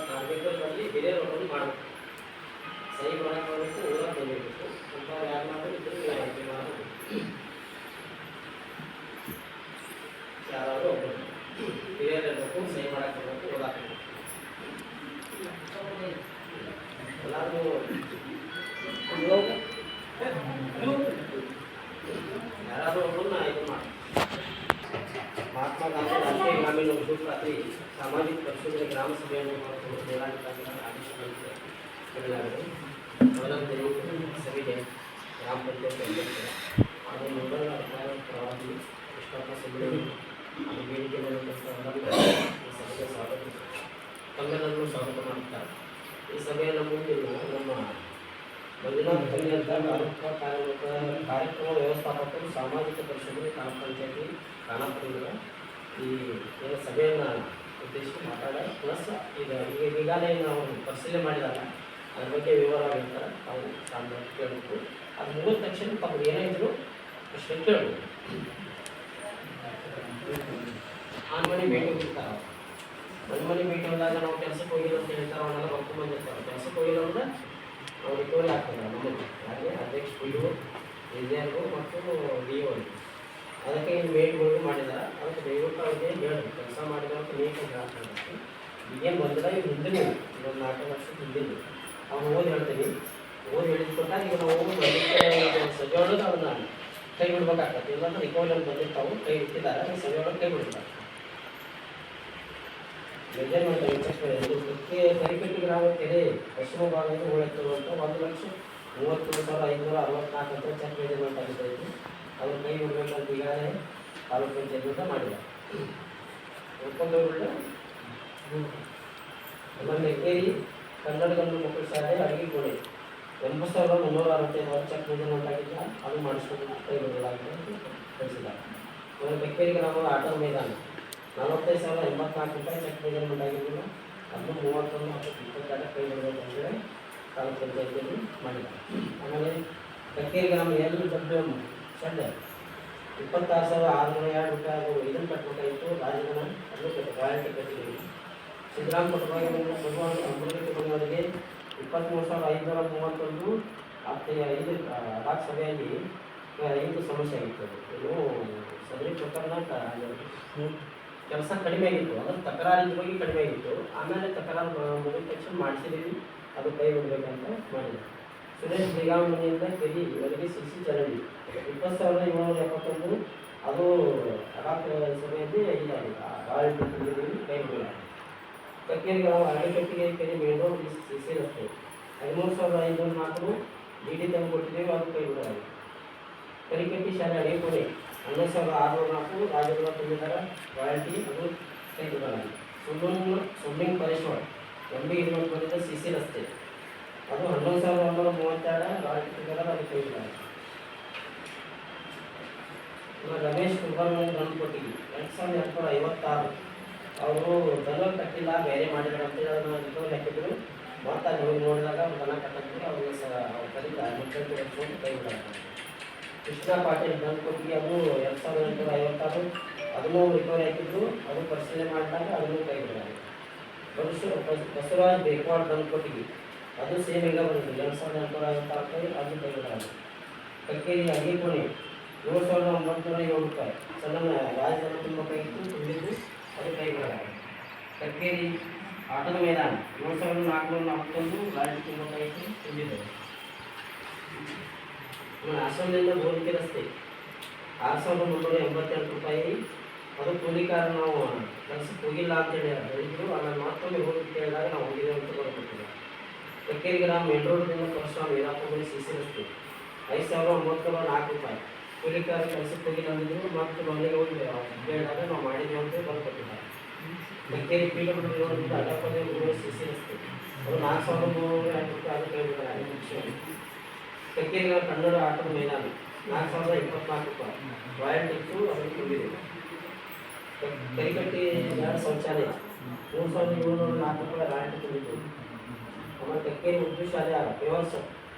ಟಾರ್ಗೆಟಲ್ಲಿ ಹಿರಿಯರೊಬ್ಬರು ಮಾಡಬೇಕು, ಸಹಿ ಮಾಡಬೇಕು, ಓದಕ್ಕೆ ಬಂದಿರಬೇಕು ಅಂತ ಯಾರು ಮಾಡಿದ್ರೆ ಯಾರಾದರೂ ಒಬ್ಬರು ಹಿರಿಯರಿರಬೇಕು, ಸಹಿ ಮಾಡಕ್ಕೆ ಬರಬೇಕು, ಓದಕ್ಕೆ ಎಲ್ಲರೂ ಯಾರಾದರೂ ಒಬ್ಬರನ್ನ ಇದು ಮಾಡಿ. ಮಹಾತ್ಮ ಗಾಂಧಿ ರಾಷ್ಟ್ರೀಯ ಗ್ರಾಮೀಣ ಉದ್ಯೋಗ ಖಾತ್ರಿ ಸಾಮಾಜಿಕ ಪರಿಶೋಧನೆ ಗ್ರಾಮ ಸಭೆಯನ್ನು ಆದೇಶದಂತೆ ನೀಡಲಾಗಿದೆ. ಸಭೆಗೆ ಗ್ರಾಮ ಪಂಚಾಯತ್ ಅಧ್ಯಕ್ಷರ ಹಾಗೂ ಮೊದಲ ಪ್ರವಾದಿ ವಿಶ್ವಾಸ ಸಭೆಯಲ್ಲಿ ಅದು ಬೇಡಿಕೆ ಸಭೆಗೆ ಸ್ವಾಗತ ತಮ್ಮೆಲ್ಲರನ್ನು ಸ್ವಾಗತ ಮಾಡುತ್ತಾರೆ. ಈ ಸಭೆಯನ್ನು ಮುಂದೆ ನಮ್ಮ ಮಂಜುನಾಥ್ ಕಲ್ಲಿ ಅಂತ ಕಾರ್ಯಕ್ರಮ ವ್ಯವಸ್ಥಾಪಕರು ಸಾಮಾಜಿಕ ಪರಿಶೋಧನೆ ಗ್ರಾಮ ಪಂಚಾಯತಿ ಖಾನಾಪುರ ಈ ಸಭೆಯನ್ನು ಉದ್ದೇಶಿಸಿ ಮಾತಾಡ ಪ್ಲಸ್ ಈಗಾಗಲೇ ನಾವು ಪರಿಶೀಲನೆ ಮಾಡಿದಾಗ ಅದ್ರ ಬಗ್ಗೆ ವಿವರ ಹೇಳ್ತಾರೆ. ನಾವು ಸಾಧ್ಯ ಕೇಳಬೇಕು. ಅದು ಮುಗಿದ ತಕ್ಷಣ ತಮ್ಮ ಏನಾಯಿದ್ರು ಅಷ್ಟೇ ಕೇಳಬೇಕು. ಮನೆ ಭೇಟಿ ಹೋಗಿರ್ತಾರೆ. ಮನೆ ಭೇಟಿ ಹೋದಾಗ ನಾವು ಕೆಲಸಕ್ಕೆ ಹೋಗಿಲ್ಲ ಅಂತ ಹೇಳ್ತಾರೆ. ಅವನ್ನೆಲ್ಲ ಬರ್ಕೊಂಡು ಬಂದಿರ್ತಾರೆ. ಕೆಲಸಕ್ಕೆ ಹೋಗಿಲ್ಲ ಅಂದರೆ ನಾವು ರಿಕವರಿ ಆಗ್ತದೆ. ನಮಗೆ ಹಾಗೆ ಅಧ್ಯಕ್ಷ ಪಿ.ಯು, ಇಂಜಿನಿಯರ್ಗಳು ಮತ್ತು ಡಿ.ಒ ಅದಕ್ಕೆ ಇನ್ನು ಮೇಟ್ಗಳು ಮಾಡಿದ್ದಾರೆ. ಅದಕ್ಕೆ ದಯವಿಟ್ಟು ಅವ್ರಿಗೆ ಹೇಳಿ ಕೆಲಸ ಮಾಡಿದವಂತ ನೀಟಾಗಿ ಹೇಳ್ತಾರೆ. ಈಗೇನು ಬಂದಿಲ್ಲ, ಈಗ ಹಿಂದಿನ ಇನ್ನೊಂದು 4 ವರ್ಷದ ಹಿಂದಿನ ಅವ್ನು ಓದಿ ಹೇಳ್ತೀನಿ. ಓದಿ ಹೇಳಿದ್ಕೊಟ್ಟಾಗ ಈಗ ನಾವು ಸಜೋಳೋದು ಅವ್ರನ್ನ ಕೈ ಬಿಡ್ಬೇಕಾಗ್ತದೆ. ಇಲ್ಲಾಂದ್ರೆ ರಿಕವರಿ ಬಂದಿರ್ತಾವು, ಕೈ ಇಟ್ಟಿದ್ದಾರೆ, ಸಜೋಳೋದು ಕೈ ಬಿಡ್ತಾರೆ. ಮೆಜರ್ಮೆಂಟ್ ಇದಕ್ಕೆ ಕರಿಪೆಟ್ಟಿ ಗ್ರಾಮ ಕೆರೆ ಪಶ್ಚಿಮ ಭಾಗದಿಂದ ಉಳಿತಿರುವಂಥ 1,33,564 ಅಂತ ಚೆಕ್ ಮೆಜರ್ಮೆಂಟ್ ಆಗಿದೆ. ಅದನ್ನು ಕೈ ಬಿಡಬೇಕಂತ ಈಗಾಗಲೇ ತಾಲೂಕು ಪಂಚಾಯತ್ ಮಾಡಿದ್ದಾರೆ. ಉಳ್ಕೊಂಡವ್ರನ್ನ ಆಮೇಲೆ ಕೇರಿ ಕನ್ನಡ ಗಂಡು ಮಕ್ಕಳ ಶಾಲೆ ಅಡುಗೆ ಕೋಣೆ 80,365 ಚೆಕ್ ಮೆಜರ್ಮೆಂಟ್ ಆಗಿಲ್ಲ, ಅದು ಮಾಡಿಸ್ಕೊಂಡು ಕೈ ಬಿಡಲಾಗಿದೆ ಅಂತ ತಿಳಿಸಿದ್ದಾರೆ. ಆಮೇಲೆ ಬೆಕ್ಕೇರಿ ಗ್ರಾಮದ ಆಟೋ ಮೈದಾನ 45,084 ರೂಪಾಯಿ ಚೆಕ್ ಮೆಜರ್ಮೆಂಟ್ ಆಗಿರಲಿಲ್ಲ, ಅದನ್ನು 31,22 ಕೈ ಬಿಡಬೇಕಂತೇಳಿ ತಾಲೂಕು ಪಂಚಾಯತಿಯಲ್ಲಿ ಮಾಡಿದ್ದಾರೆ. ಆಮೇಲೆ ಬೆಕ್ಕೇರಿ ಗ್ರಾಮ LW ಶೆಡ್ 26,602 ರೂಪಾಯಿ ಅದು ಇದನ್ನು ಕಟ್ಟಬೇಕಾಗಿತ್ತು. ರಾಜಧನ ಅದು ರಾಯಲ್ಟಿ ಕಟ್ಟಿದ್ದೀವಿ. ಸಿದ್ದರಾಮ ಕೊಟ್ಟಬಾಗಿಯವರಿಗೆ 23,531 ಸಭೆಯಲ್ಲಿ 5 ಸಮಸ್ಯೆ ಆಗಿತ್ತು. ಇದು ಸದರಿ ಪ್ರಕರಣ ಕೆಲಸ ಕಡಿಮೆ ಆಗಿತ್ತು, ಅದನ್ನು ತಕರಾರಿನ ಬಗ್ಗೆ ಕಡಿಮೆ ಆಗಿತ್ತು. ಆಮೇಲೆ ತಕರಾರು ಮುಗಿದ ತಕ್ಷಣ ಮಾಡಿಸಿದ್ದೀವಿ, ಅದು ಕೈ ಬಿಡಬೇಕಂತ ಮಾಡಿದೆ. ಸುರೇಶ್ ಬೇಗಾಮನಿಯಿಂದ ಕೆರಿ ಇವರಿಗೆ CC ಚರಂಡಿ 20,771 ಅದು ಅಡಾಕ್ ಸಭೆಯಲ್ಲಿ ರಾಯಲ್ಟಿ ತಂದಿದ್ದೀವಿ, ಕೈ ಬಿಡಲ್ಲ. ಕಕ್ಕೇರಿ ಗ್ರಾಮ ಅರಳಿಕಟ್ಟಿಗೆ ಕೆರೆ ಮೇಲ್ರೋಡ್ CC ರಸ್ತೆ 13,504 DD ತಂದು ಕೊಟ್ಟಿದ್ದೇವೆ, ಅದು ಕೈ ಬಿಡಲಾಗಿದೆ. ಕರಿಕಟ್ಟಿ ಶಾಲೆ ಅಡಿಕೋಣೆ 11,604 ರಾಜಗೃಹ ತುಂಬಿದ್ದಾರೆ, ರಾಯಲ್ಟಿ ಅದು ಕೈ ಬಿಡಲಾಗಿದೆ. ಸ್ವಿಮ್ಮಿಂಗ್ ಪರಿಶ್ರಮ MB21 CC ರಸ್ತೆ ಅದು 11,132 ರಾಯಲ್ಟಿ ತುಂಬಿದ್ದಾರೆ, ಅದು ಕೈ ಬಿಡಲಾಗಿದೆ. ರಮೇಶ್ ಕುರ್ಬಾನ್ ಗಣಪಟ್ಟಿಗೆ 2,256 ಅವರು ದನ ಕಟ್ಟಿಲ್ಲ, ಬೇರೆ ಮಾಡಿದ್ದಾರೆ ಅಂತೇಳಿ ಅದನ್ನು ರಿಕವರಿ ಹಾಕಿದ್ರು. ಮತ್ತು ಅಲ್ಲಿ ಹೋಗಿ ನೋಡಿದಾಗ ಅವ್ರು ದನ ಕಟ್ಟಿದ್ರು, ಅವ್ರಿಗೆ ಅವ್ರ ಕಲಿತ ಮುಖ್ಯಮಂತ್ರಿ ಹಚ್ಕೊಂಡು ಕೈ ಬಿಡಾಕ್ತಾರೆ. ಕೃಷ್ಣ ಪಾಟೀಲ್ ಗಣಪಟ್ಟಿಗೆ ಅದು 2,856 ಅದನ್ನು ರಿಕವರಿ ಹಾಕಿದ್ರು, ಅದು ಪರಿಶೀಲನೆ ಮಾಡಿದಾಗ ಅದನ್ನು ಕೈ ಬಿಡಲಾಗಿದೆ. ಬಸವರಾಜ್ ಬೇಕ್ವಾಡ್ ಗಣಪಟ್ಟಿಗೆ ಅದು ಸೇಮ್ ಈಗ ಬಂದಿದೆ 2856 ರೂಪಾಯಿ ಅದು ಕೈಗೊಳ್ಳಲಾಗಿದೆ. ಕಕ್ಕೇರಿ ಅಡಿಕೋಣೆ 7907 ರೂಪಾಯಿ ಸಣ್ಣ ರಾಜಧಾನಿ ತುಂಬಬೇಕಾಗಿತ್ತು ತುಂಬಿದ್ದು ಅದು ಕೈಗೊಳ್ಳಲಾಗಿದೆ. ಕಕ್ಕೇರಿ ಆಟದ ಮೈದಾನ 7441 ಗಾಡಿ ತುಂಬಬೇಕಾಗಿತ್ತು ತುಂಬಿದ್ದು. ಆಶ್ರಮದಿಂದ ಗೋಲಿಕೆ ರಸ್ತೆ 6388 ರೂಪಾಯಿ ಅದು ಕೂಲಿಕಾರ ನಾವು ಕೆಲಸಕ್ಕೆ ಹೋಗಿಲ್ಲ ಅಂತೇಳಿ ಹೇಳಿದ್ರು. ಆಮೇಲೆ ಮತ್ತೊಮ್ಮೆ ಹೋಗಿ ಕೇಳಿದಾಗ ನಾವು ಹೋಗಿದ್ದೇವೆ ಅಂತ ಬರ್ಕೊಟ್ಟಿಲ್ಲ. ಕಕ್ಕೇರಿ ಗ್ರಾಮ ಮೇನ್ ರೋಡ್ದಿಂದ ಪರಶುರಾಮ ವೀರಪ್ಪಗುಡಿ ಸಿ ಸಿ ರಸ್ತೆ 5904 ರೂಪಾಯಿ ಕೂಲಿಕಾರ ಕೆಲಸಕ್ಕೆ ಹೋಗಿಲ್ಲ ಅಂದಿದ್ರು. ಮತ್ತು ಮನೆಗೆ ಹೋಗಿ ಹೇಳಿದಾಗ ನಾವು ಮಾಡಿದ್ದೇವೆ ಅಂತ ಬರ್ಕೊಟ್ಟಿದ್ದಾರೆ. ಕಕ್ಕೇರಿ PWD ರೋಡ್ನಿಂದ ಅಡ್ಡಪದೇವಿ ಸಿ ಸಿ ರಸ್ತೆ ಅದು 4302 ರೂಪಾಯಿ ಅದು ಕೈಗೊಳ್ಳಲಾಗಿದೆ. ಕಕ್ಕೇರಿ ಕನ್ನಡ ಆಟದ ಮೈದಾನ 4024 ರೂಪಾಯಿ ರಾಯಲ್ ಟಿಕ್ಸು ಅದನ್ನು ತುಂಬಿದೆ. ಕರಿಕಟ್ಟಿ ಶೌಚಾಲಯ 3704 ರೂಪಾಯಿ ರಾಯಲ್ ಟಿಕ್ ತುಂಬಿದ್ದು. ಆಮೇಲೆ ಕಕ್ಕೇರಿ ಉರ್ದು ಶಾಲೆ ಫೇವರ್ಸ್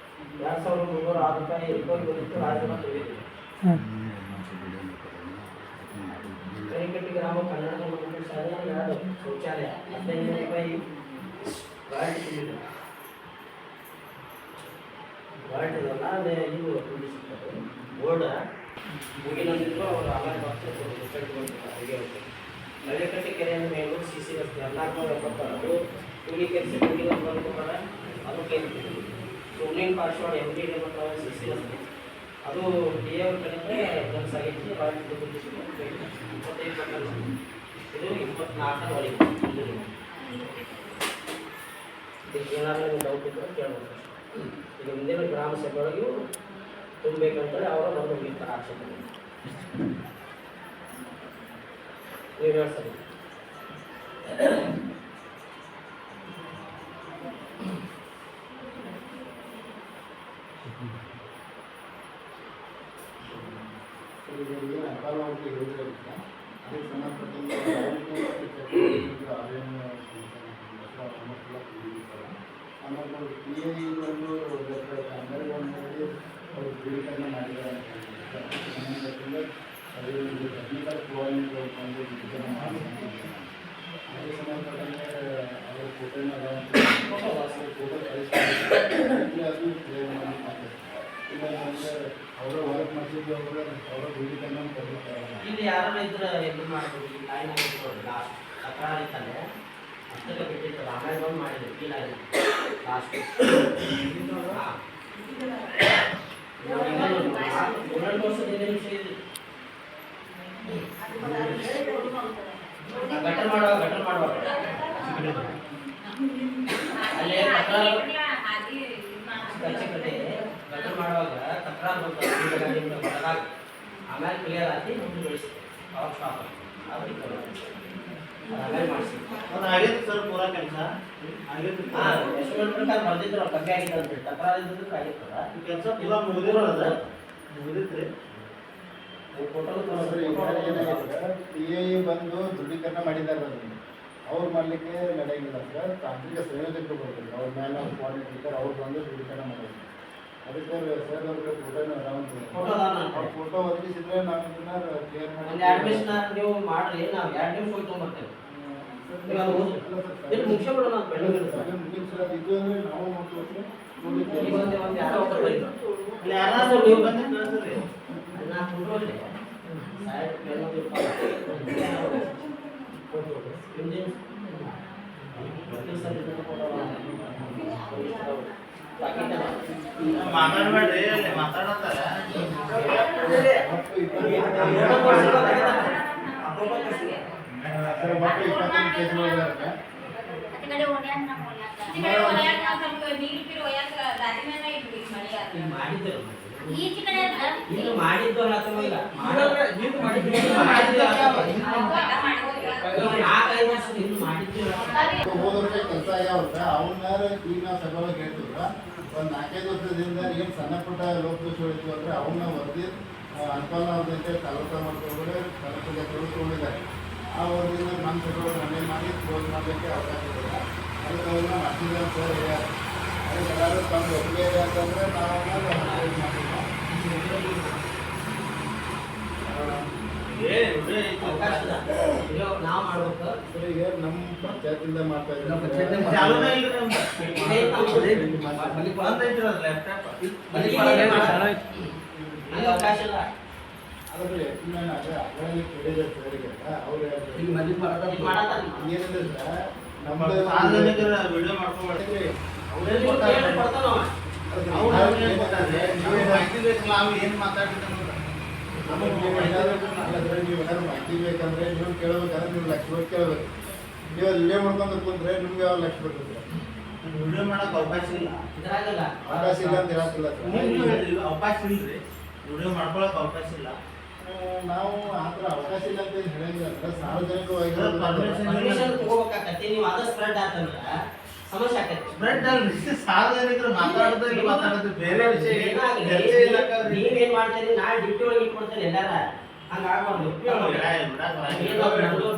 2306 ರೂಪಾಯಿ ರಿಪೋರ್ಟ್ ಬಂದಿತ್ತು ರಾಜಧಾನಿ ತುಂಬಿದೆ. ಕರಿಕಟ್ಟಿ ಗ್ರಾಮ ಕನ್ನಡ ಉರ್ದು ಶಾಲೆ 2 ಶೌಚಾಲಯ 1500 ರೂಪಾಯಿ ರಾಯಲ್ ಟಿಕ್ ತುಂಬಿದೆ. ರಾಯಲ್ಟಿದಲ್ಲ ಅದೇ ಇದು ತುಂಬಿಸಿರ್ತಾರೆ ಬೋರ್ಡ ಮುಗಿನಂದಿದ್ರು ಅವರು ಆಮೇಲೆ ಹಳ್ಳಿಕಟ್ಟಿ ಕೆರೆಯನ್ನು ಮೇಲೂ ಸಿ ಸಿ ರಸ್ತೆ 1476 ಕೂಲಿಕೆರೆ ಮುಗಿನ ಬಂದುಕೊಂಡ ಅದು ಕೈ ಬಿಟ್ಟಿದೆ. ಸೋಮ್ಲಿಂಗ್ ಪಾರ್ಶ್ವಾಡ MD ಸಿ ಸಿ ರಸ್ತೆ ಅದು ಡಿ ಅವ್ರ ಕಡೆಯಿಂದ ಕೆಲಸ ಆಗೈತಿ. ರಾಯಲ್ಟಿ ತುಂಬಿಸಿದ್ರು 25%. ಇದು 24 ಇದಕ್ಕೆ ಏನಾದರೂ ಡೌಟ್ ಇದ್ದರೆ ಕೇಳ್ಬೋದು. ಈಗ ಮುಂದಿನ ಗ್ರಾಮ ಸಭೆಯೊಳಗೂ ತುಂಬಬೇಕಂತೇಳಿ ಅವರ ಬಂದು ಮುಗಿತಾರೆ ಆಕ್ಷೇಪಣೆ. ನೀವು ಹೇಳಿ ಸರಿ. ಇಲ್ಲಿ ಯಾರು ಇದ್ರೆ ಇದು ಮಾಡ್ಬೋದು. ಈ ಲೈನ್ ಆಗಿರ್ಬೋದು ಲಾಸ್ಟ್ ತಕರಾರು ಇತ್ತಂದ್ರೆ ಅಷ್ಟೇ ಬಿಟ್ಟಿರ್ತದೆ. ಆಮೇಲೆ ಬಂದು ಮಾಡಿದ್ರು ಈ ಲೈನ್ ಲಾಸ್ಟ್ 2 ವರ್ಷದ ವಿಷಯ ಇದೆ. ಗಟರ್ ಮಾಡುವಾಗ ಅಲ್ಲೇ ತಕರಾರು ಗಟರ್ ಮಾಡುವಾಗ ತಕರಾರು ಬರ್ತದೆ. ಆಮೇಲೆ ಕ್ಲಿಯರ್ ಆಗಿ ಮುಂದೆ ಬೆಳೆಸುತ್ತೆ ಅವಾಗ ಸ್ಟಾಪ್ ಆಮೇಲೆ ಮಾಡಿಸಿ ಆಗಿತ್ತು ಸರ್ ಪೂರಾ ಕೆಲಸ ಆಗಿತ್ತು. ಎಸ್ಟಿಮೇಟ್ ಪ್ರಕಾರ ಬರ್ದಿದ್ರು ಕಮ್ಮಿ ಆಗಿದೆ ಅಂತ ತಕರಾರು ಇದ್ದಿದ್ದಕ್ಕೆ ಆಗಿರ್ತದ. ಕೆಲಸ ಪೂರಾ ಮುಗಿದಿರೋದ ಮುಗಿದಿತ್ರಿ. ಫೋಟೋ TAE ಬಂದು ದೃಢೀಕರಣ ಮಾಡಿದ್ದಾರೆ. ಅದನ್ನು ಅವ್ರು ಮಾಡಲಿಕ್ಕೆ ನಡೆಯಂಗಿಲ್ಲ ಸರ್. ತಾಂತ್ರಿಕ ಸಂಯೋಜಕರು ಬರ್ತಾರೆ, ಅವ್ರ ಮೇಲೆ ನಾವು ಕೋಆರ್ಡಿನೇಟರ್ ಅವ್ರು ಬಂದು ದೃಢೀಕರಣ ಮಾಡೋದು. ಅದಕ್ಕೆ ಸರ್ ಅವ್ರಿಗೆ ಫೋಟೋ ಒದಗಿಸಿದ್ರೆ ನಾವು ಇದನ್ನ ಕ್ಲಿಯರ್ ಮಾಡಿ ಅಡ್ಮಿಷನ್ ನೀವು ಮಾಡ್ರಿ. ನಾವು 2 ನಿಮಿಷ ಹೋಗಿ ತೊಗೊಂಡ್ಬರ್ತೇವೆ. ಮುಖ್ಯ ಬಿಡೋಣ ಸರ್. ಇದು ಅಂದರೆ ನಾವು ಯಾರಾದ್ರೂ ನೀವು ಬಂದು ಕಳಿಸ್ರಿ. ಮಾತಾಡ್ಬೇಡ್ರಿ, ಅಲ್ಲಿ ಮಾತಾಡತ್ತಾರ. ಮಾಡಿದ್ದು ಹೋದ ವರ್ಷ ಕೆಲಸ ಆಗ್ಯಾವ್ರ ಅವನ್ನ ಈಗ ನಾವು ಸಭೆಯೊಳಗೆ ಹೇಳ್ತಿದ್ರ. ಒಂದು 4-5 ವರ್ಷದಿಂದ ಏನು ಸಣ್ಣ ಪುಟ್ಟ ಲೋಪದೋಷ ಇತ್ತು ಅಂದರೆ ಅವನ್ನ ವರದಿ ಅನುಕೂಲ ಆದಂತೆ ತಾಲೂಕು ಮಾಡ್ಕೊಂಡ್ರೆ ಸಣ್ಣ ತೊಗೊಂಡಿದ್ದಾರೆ. ಆ ವರದಿಯಿಂದ ನಮ್ಮ ಸಭೆಯೊಳಗೆ ಮನೆ ಮಾಡಿ ಕ್ಲೋಸ್ ಮಾಡಲಿಕ್ಕೆ ಅವಕಾಶ ಇಲ್ಲ. ಅದಕ್ಕೆ ಅವ್ರನ್ನ ಮಾಡ್ತಿದ್ದಾರೆ ಸರ್ ಹೇಳ್ಯಾರ. ಅದಕ್ಕೆ ಎಲ್ಲರೂ ತಮ್ಮ ಒಪ್ಪಿಗೆ ಇದೆ ಅಂತಂದರೆ ನಾವು ನಾವು ಮಾಡ್ಬೇಕು. ಈಗ ನಮ್ಮ ಪಂಚಾಯತಿಂದ ಮಾಡ್ತಾ ಇದ್ದೀವಿ. ಚಾಲೂನೇ ಇಲ್ರಿ ನಮ್ದು. ಬಂದ್ ಐತ್ರಿ ಅದು ಲ್ಯಾಪ್ಟಾಪ್ ನನಗೆ ಅವಕಾಶ ಇಲ್ಲ. ಅದ್ರಲ್ಲಿ ನಾನು ಅದರಲ್ಲಿ ಕೇಳಿದೆ ಸರ್ಗೆ ಅವ್ರು ಇದು ಮಾಡಲ್ಲ. ಏನಿದೆ ಸರ್ ನಮ್ಮದು ಸಾರ್ವಜನಿಕರ ವಿಡಿಯೋ ಮಾಡ್ಕೊಂಡ್ಬಿಡ್ತೀವಿ ಅವ್ರಲ್ಲಿ ಕೇಳಿ ಕೊಡ್ತಾನವ. ಅವ್ರು ನಮ್ಗೆ ಏನ್ ಗೊತ್ತಾದ್ರೆ, ನಮ್ಗೆ ಮಾಹಿತಿ ಬೇಕಲ್ಲ ಅವ್ರು ಏನ್ ಮಾತಾಡ್ತಿದ್ದಾರೆ ನಮಗೆ ನೀವು ಏನಾದ್ರು ಮಾಹಿತಿ ಬೇಕಂದ್ರೆ ನೀವು ಕೇಳಬೇಕಂದ್ರೆ ನೀವು ಲಕ್ಷ ರೂಪಾಯಿ ಕೇಳಬೇಕು. ನೀವು ಅದು ವಿಡಿಯೋ ಮಾಡ್ಕೊಂಡು ಕುಂತ್ರೆ ನಿಮ್ಗೆ ಯಾವ ಲಕ್ಷ ಬರ್ತದೆ? ವಿಡಿಯೋ ಮಾಡಕ್ ಅವಕಾಶ ಇಲ್ಲ. ಇದ್ರಾಗಲ್ಲ. ಅವಕಾಶ ಇಲ್ಲ ಅಂತ ಹೇಳಕ್ಕಿಲ್ಲ ನೀವು ಸರ್. ಹೇಳಿದ್ರಿ, ಅವಕಾಶ ಇಲ್ರಿ, ವಿಡಿಯೋ ಮಾಡ್ಕೊಳಕ್ ಅವಕಾಶ ಇಲ್ಲ. ನಾವು ಆ ಥರ ಅವಕಾಶ ಇಲ್ಲ ಅಂತ ಹೇಳಂಗಿಲ್ಲ ಸರ್. ಸಾರ್ವಜನಿಕವಾಗಿ ಪರ್ಮಿಷನ್ ತಗೋಬೇಕಾಗತ್ತೆ. ನೀವು ಅದ ಸ್ಪ್ರೆಡ್ ಆತಂದ್ರ ಸಮಸ್ಯೆ ಆಕೈತಿ. ಸ್ಪ್ರೆಡ್ ಅಲ್ರಿ, ಸಾರ್ವಜನಿಕರು ಮಾತಾಡೋದು ಮಾತಾಡೋದು ಬೇರೆ ವಿಷಯ. ಏನಾಗಲಿ, ನೀವೇನ್ ಮಾಡ್ತೀರಿ, ನಾ ಡಿಪಿ ಒಳಗೆ ಇಟ್ಕೊಡ್ತೇನೆ ಎಲ್ಲಾರ ಹಂಗ ಆಗ್ಬಾರ್ದು.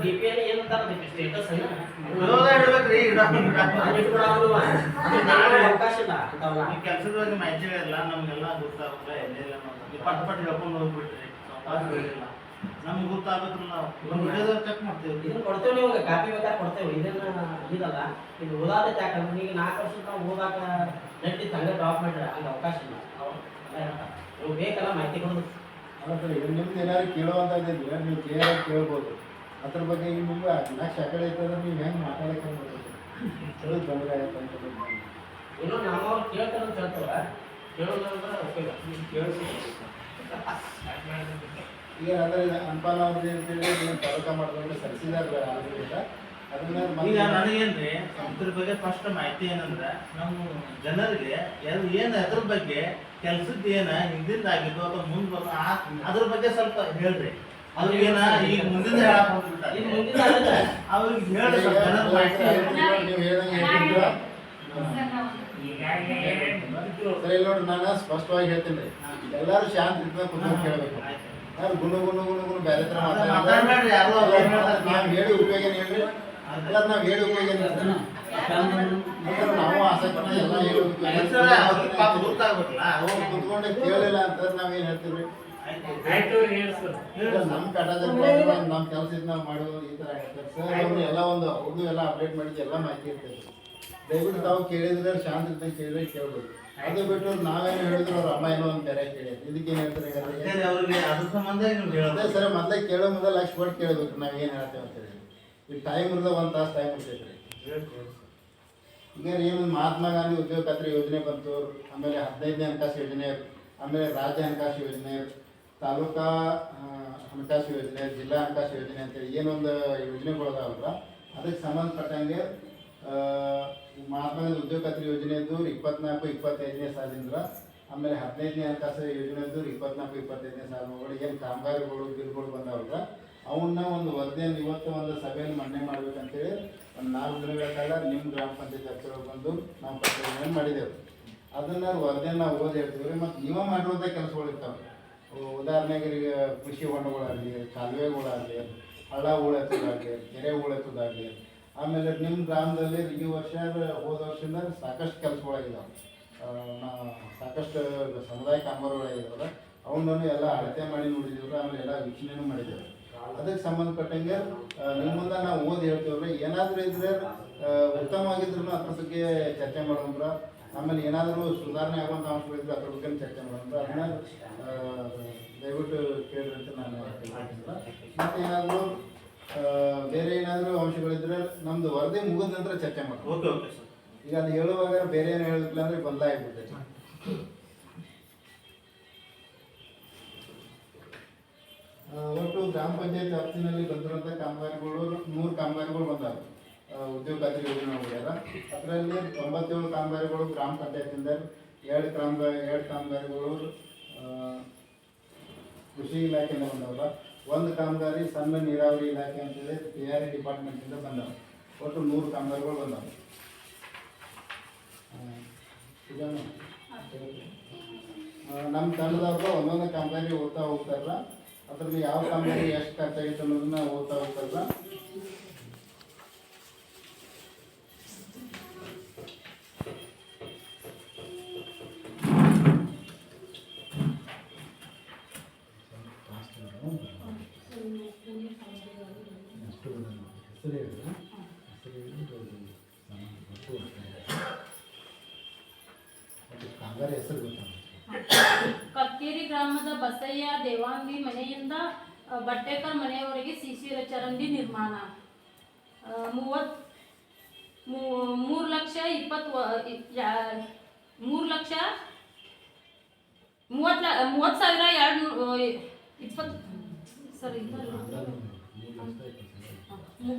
ಡಿಪಿ ಏನಂತಾರ ಸ್ಟೇಟಸ್ ಇಡ್ಬೇಕ್ರಿ, ಅವಕಾಶ ಇಲ್ಲ ಅಂತವಲ್ಲ. ಈ ಕೆಲಸದೊಳಗೆ ಮಾಹಿತಿ ಇಲ್ಲ, ನಮ್ಗೆಲ್ಲ ಗೊತ್ತಾಗಲ್ಲ. ಎಲ್ಲಿಲ್ಲ ಪಟ್ ಪಟ್ ಹೇಳ್ಕೊಂಡು ಹೋಗ್ಬಿಟ್ರಿ, ಅವಕಾಶ ಇಲ್ಲ. ನಮ್ಗೆ ಗೊತ್ತಾಗತ್ತಲ್ಲ, ನಾವು ವಿಡಿಯೋದಾಗ ಚೆಕ್ ಮಾಡ್ತೀವಿ. ಇದನ್ನ ಕೊಡ್ತೇವೆ, ನೀವು ಕಾಪಿ ಬೇಕಾದ್ರೆ ಕೊಡ್ತೇವೆ. ಇದನ್ನ ಇದಲ್ಲ, ಇದು ಓದಾದೈತೆ. ಯಾಕಂದ್ರೆ ಈಗ 4 ವರ್ಷ ನಾವು ಓದಾಕ ನಟ್ಟಿತ್ತು, ಹಂಗೆ ಡ್ರಾಪ್ ಮಾಡ್ರಿ, ಹಂಗೆ ಅವಕಾಶ ಇಲ್ಲ. ನೀವು ಬೇಕಲ್ಲ ಮಾಹಿತಿ ಕೊಡೋದು. ನಿಮ್ದು ಏನಾದ್ರು ಕೇಳುವಂಥದ್ದಿದ್ರೆ ನೀವು ಕ್ಲಿಯರಾಗಿ ಕೇಳ್ಬೋದು. ಅದ್ರ ಬಗ್ಗೆ ಈಗ ನಿಮ್ಗೆ ಲಕ್ಷ ಆ ಕಡೆ ಇತ್ತಂದ್ರೆ ನೀವು ಹೆಂಗೆ ಮಾತಾಡಕ್ಕೆ ಹೇಳೋದು ತೊಂದರೆ ಆಗುತ್ತೆ ಅಂತ ಏನೋ ನಮ್ಮವ್ರು ಕೇಳ್ತಾರೆ ಅಂತ ಹೇಳ್ತಾರ. ಕೇಳೋದಂದ್ರೆ ಉಪಯೋಗ ಕೇಳಿಸ್ಬೇಕು. ಈಗ ಅಂದರೆ ಅನ್ಪಾಲ ಅವ್ರದ್ದು ಅಂತೇಳಿ ನೀವು ತರಕ ಮಾಡಿದ್ರೆ ಸರಿಸಿದಾಗ ಆಗೋದಿಲ್ಲ. ಅದನ್ನ ಈಗ ನನಗೇನ್ರಿ ಇದ್ರ ಬಗ್ಗೆ ಫಸ್ಟ್ ಮಾಹಿತಿ ಏನಂದ್ರೆ, ನಮ್ಮ ಜನರಿಗೆ ಏನು ಅದ್ರ ಬಗ್ಗೆ ಕೆಲ್ಸದ ಏನ ಹಿಂದಿಂದ ಆಗಿದ್ದು ಅಥವಾ ಮುಂದೆ ಬರೋ ಅದ್ರ ಬಗ್ಗೆ ಸ್ವಲ್ಪ ಹೇಳ್ರಿ. ಅವ್ರಿಗೇನ ಈಗ ಮುಂದಿನ ಹೇಳಕ್ ಹೋಗ್ಬಿಟ್ಟಾರೆ, ಇದು ಮುಂದಿನ ಆಗುತ್ತೆ. ಅವ್ರಿಗೆ ಹೇಳ್ರಿ ಸ್ವಲ್ಪ ಜನರ ಮಾಹಿತಿ ನೀವು ಹೇಳ್ದಂಗೆ ಸರಿ ನೋಡಿ, ನಾನು ಸ್ಪಷ್ಟವಾಗಿ ಹೇಳ್ತೀನಿ ರೀ. ಎಲ್ಲರೂ ಶಾಂತ ರೀತಿಯಾಗ ಕುತ್ಕೊಂಡು ಕೇಳಬೇಕು. ಯಾರು ಗುಣ ಗುಣ ಗುಣ ಗುಣ ಬೇರೆ ಥರ ಮಾತಾಡ್ಬೇಡ್ರಿ, ಯಾರು ನಾವು ಹೇಳಿ ಉಪಯೋಗ ಏನು ಹೇಳ್ರಿ? ಎಲ್ಲ ನಾವು ಹೇಳಿ ಉಪಯೋಗ ಏನು? ನಾವು ಆಸಕ್ತಿ ಎಲ್ಲ ಹೇಳಿ ಗೊತ್ತಾಗ್ಬೇಕಲ್ಲ. ಅವ್ರು ಕುತ್ಕೊಂಡೆ ಕೇಳಿಲ್ಲ ಅಂತಂದ್ರೆ ನಾವೇನು ಹೇಳ್ತೀವಿ? ನಮ್ಮ ಕಟ್ಟದ ನಮ್ಮ ಕೆಲಸ ನಾವು ಮಾಡೋದು ಈ ಥರ ಆಗ್ತದೆ ಸರ್. ಅವರು ಎಲ್ಲ ಅವ್ರದ್ದು ಎಲ್ಲ ಅಪ್ಡೇಟ್ ಮಾಡಿದ್ದು ಎಲ್ಲ ಮಾಹಿತಿ ಇರ್ತದೆ. ದಯವಿಟ್ಟು ತಾವು ಕೇಳಿದ್ರೆ ಶಾಂತ ರೀತಿಯಾಗಿ ಕೇಳಿದ್ರೆ ಕೇಳ್ಬೋದು. ಅದು ಬಿಟ್ಟು ನಾವೇನು ಹೇಳಿದ್ರು ಅವ್ರ ಅಮ್ಮ ಏನೋ ಒಂದು ಬೇರೆ ಕೇಳಿ ಇದಕ್ಕೇನು ಹೇಳ್ತಾರೆ ಅವ್ರಿಗೆ ಅದ್ರ ಸಂಬಂಧ ಅದೇ ಸರ್. ಮೊದಲೇ ಕೇಳೋ ಮೊದಲು ಲಕ್ಷ ಕೊಟ್ಟು ಕೇಳಬೇಕು ನಾವು ಏನು ಹೇಳ್ತೇವೆ ಅಂತೇಳಿ. ಈಗ ಟೈಮ್ ಇರೋದು 1 ತಾಸು ಟೈಮ್ ಇರ್ತೈತೆ ರೀ. ಈಗ ಏನು ಮಹಾತ್ಮ ಗಾಂಧಿ ಉದ್ಯೋಗ ಖಾತ್ರಿ ಯೋಜನೆ ಬಂತು, ಆಮೇಲೆ 15ನೇ ಹಣಕಾಸು ಯೋಜನೆ, ಆಮೇಲೆ ರಾಜ್ಯ ಹಣಕಾಸು ಯೋಜನೆ, ತಾಲೂಕಾ ಹಣಕಾಸು ಯೋಜನೆ, ಜಿಲ್ಲಾ ಹಣಕಾಸು ಯೋಜನೆ ಅಂತೇಳಿ ಏನೊಂದು ಯೋಜನೆಗಳದಾವಲ್ಲ, ಅದಕ್ಕೆ ಸಂಬಂಧಪಟ್ಟಂಗೆ ಮಹಾತ್ಮ ಗಾಂಧಿ ಉದ್ಯೋಗ ಖಾತ್ರಿ ಯೋಜನೆದ್ದು 24-25ನೇ ಸಾಲಿಂದ, ಆಮೇಲೆ 15ನೇ ಹಣಕಾಸು ಯೋಜನೆದ್ದು 24-25ನೇ ಸಾಲಿನೊಳಗಡೆ ಏನು ಕಾಮಗಾರಿಗಳು ಬಿಲ್ಗಳು ಬಂದಾವಲ್ಲ, ಅವನ್ನ ಒಂದು ವರದಿಯನ್ನು ಇವತ್ತು ಒಂದು ಸಭೆಯಲ್ಲಿ ಮಂಡನೆ ಮಾಡ್ಬೇಕಂತೇಳಿ ಒಂದು 4 ದಿನಗಳ ಕಾಲ ನಿಮ್ಮ ಗ್ರಾಮ ಪಂಚಾಯತ್ ಅಧ್ಯಕ್ಷರು ಬಂದು ನಾವು ಪ್ರತಿಭಟನೆ ಮಾಡಿದೆವು. ಅದನ್ನು ವರದಿಯನ್ನು ನಾವು ಓದಿ ಹೇಳ್ತೀವಿ. ಮತ್ತು ನೀವೇ ಮಾಡಿರುವಂಥ ಕೆಲಸಗಳು ಇರ್ತಾವೆ. ಉದಾಹರಣೆಗೆ ಈಗ ಕೃಷಿ ಹೊಂಡಗಳಾಗಲಿ, ಕಾಲುವೆಗಳಾಗಲಿ, ಹಳ್ಳ ಹೂಳೆತ್ತೋದಾಗಲಿ, ಕೆರೆ ಹೂಳೆತ್ತೋದಾಗಲಿ, ಆಮೇಲೆ ನಿಮ್ಮ ಗ್ರಾಮದಲ್ಲಿ ಈ ವರ್ಷ ಹೋದ ವರ್ಷದಿಂದ ಸಾಕಷ್ಟು ಕೆಲಸಗಳಾಗಿದ್ದಾವೆ. ಸಾಕಷ್ಟು ಸಮುದಾಯ ಕಾಮಗಾರಿಗಳಾಗಿದ್ದಾವೆ. ಅವನ್ನೂ ಎಲ್ಲ ಅಳತೆ ಮಾಡಿ ನೋಡಿದ್ದೀವಿ, ಆಮೇಲೆ ಎಲ್ಲ ವೀಕ್ಷಣೆನೂ ಮಾಡಿದ್ದೇವೆ. ಅದಕ್ಕೆ ಸಂಬಂಧಪಟ್ಟಂಗೆ ನಿಮ್ಮ ಮುಂದೆ ನಾವು ಓದಿ ಹೇಳ್ತೀವ್ರಿ. ಏನಾದರೂ ಇದ್ರೆ ಉತ್ತಮವಾಗಿದ್ರು ಅದ್ರ ಬಗ್ಗೆ ಚರ್ಚೆ ಮಾಡೋಣ. ಆಮೇಲೆ ಏನಾದರೂ ಸುಧಾರಣೆ ಆಗುವಂಥ ಅಂಶಗಳಿದ್ರೆ ಅದ್ರ ಬಗ್ಗೆ ಚರ್ಚೆ ಮಾಡೋಣ. ಅದನ್ನ ದಯವಿಟ್ಟು ಕೇಳ್ರಿ ಅಂತ ನಾನು ಹೇಳ್ತೀನಿ. ಮತ್ತು ಏನಾದರೂ ಬೇರೆ ಏನಾದರೂ ಅಂಶಗಳಿದ್ರೆ ನಮ್ಮದು ವರದಿ ಮುಗಿದ ನಂತರ ಚರ್ಚೆ ಮಾಡೋಣ. Okay okay sir. ಈಗ ಅದು ಹೇಳುವಾಗ ಬೇರೆ ಏನು ಹೇಳಿಲ್ಲ ಅಂದರೆ ಬದಲಾಗಿಬಿಡ್ತೈತೆ. ಒಟ್ಟು ಗ್ರಾಮ ಪಂಚಾಯತ್ ವ್ಯಾಪ್ತಿನಲ್ಲಿ ಬಂದಿರುವಂಥ ಕಾಮಗಾರಿಗಳು 100 ಕಾಮಗಾರಿಗಳು ಬಂದಾವೆ. ಉದ್ಯೋಗ ಖಾತ್ರಿ ಯೋಜನೆ ಹೋಗ್ಯಾರ. ಅದರಲ್ಲಿ 97 ಕಾಮಗಾರಿಗಳು ಗ್ರಾಮ ಪಂಚಾಯತಿಂದ, 2 ಕಾಮಗಾರಿಗಳು ಕೃಷಿ ಇಲಾಖೆಯಿಂದ ಬಂದವಲ್ಲ, 1 ಕಾಮಗಾರಿ ಸಣ್ಣ ನೀರಾವರಿ ಇಲಾಖೆ ಅಂತೇಳಿ KRE ಡಿಪಾರ್ಟ್ಮೆಂಟಿಂದ ಬಂದವು. ಒಟ್ಟು 100 ಕಾಮಗಾರಿಗಳು ಬಂದವು. ನಮ್ಮ ತಂಡದವ್ರು ಒಂದೊಂದು ಕಾಮಗಾರಿ ಓದ್ತಾ ಹೋಗ್ತಾರಲ್ಲ, ಅದರಲ್ಲಿ ಯಾವ ಕಾಮಗಾರಿ ಎಷ್ಟು ಖರ್ಚಾಗಿತ್ತು ಅನ್ನೋದನ್ನ ಓದ್ತಾ ಹೋಗ್ತಾರಲ್ಲ. ಅದರ ಹೆಸರು ಗೊತ್ತಾ? ಕಕ್ಕೇರಿ ಗ್ರಾಮದ ಬಸಯ್ಯ ದೇವಾಂಗಿ ಮನೆಯಿಂದ ಬಟ್ಟೇಕರ್ ಮನೆಯವರೆಗೆ ಸಿಸಿ ಚರಂಡಿ ನಿರ್ಮಾಣ. 3,20,000.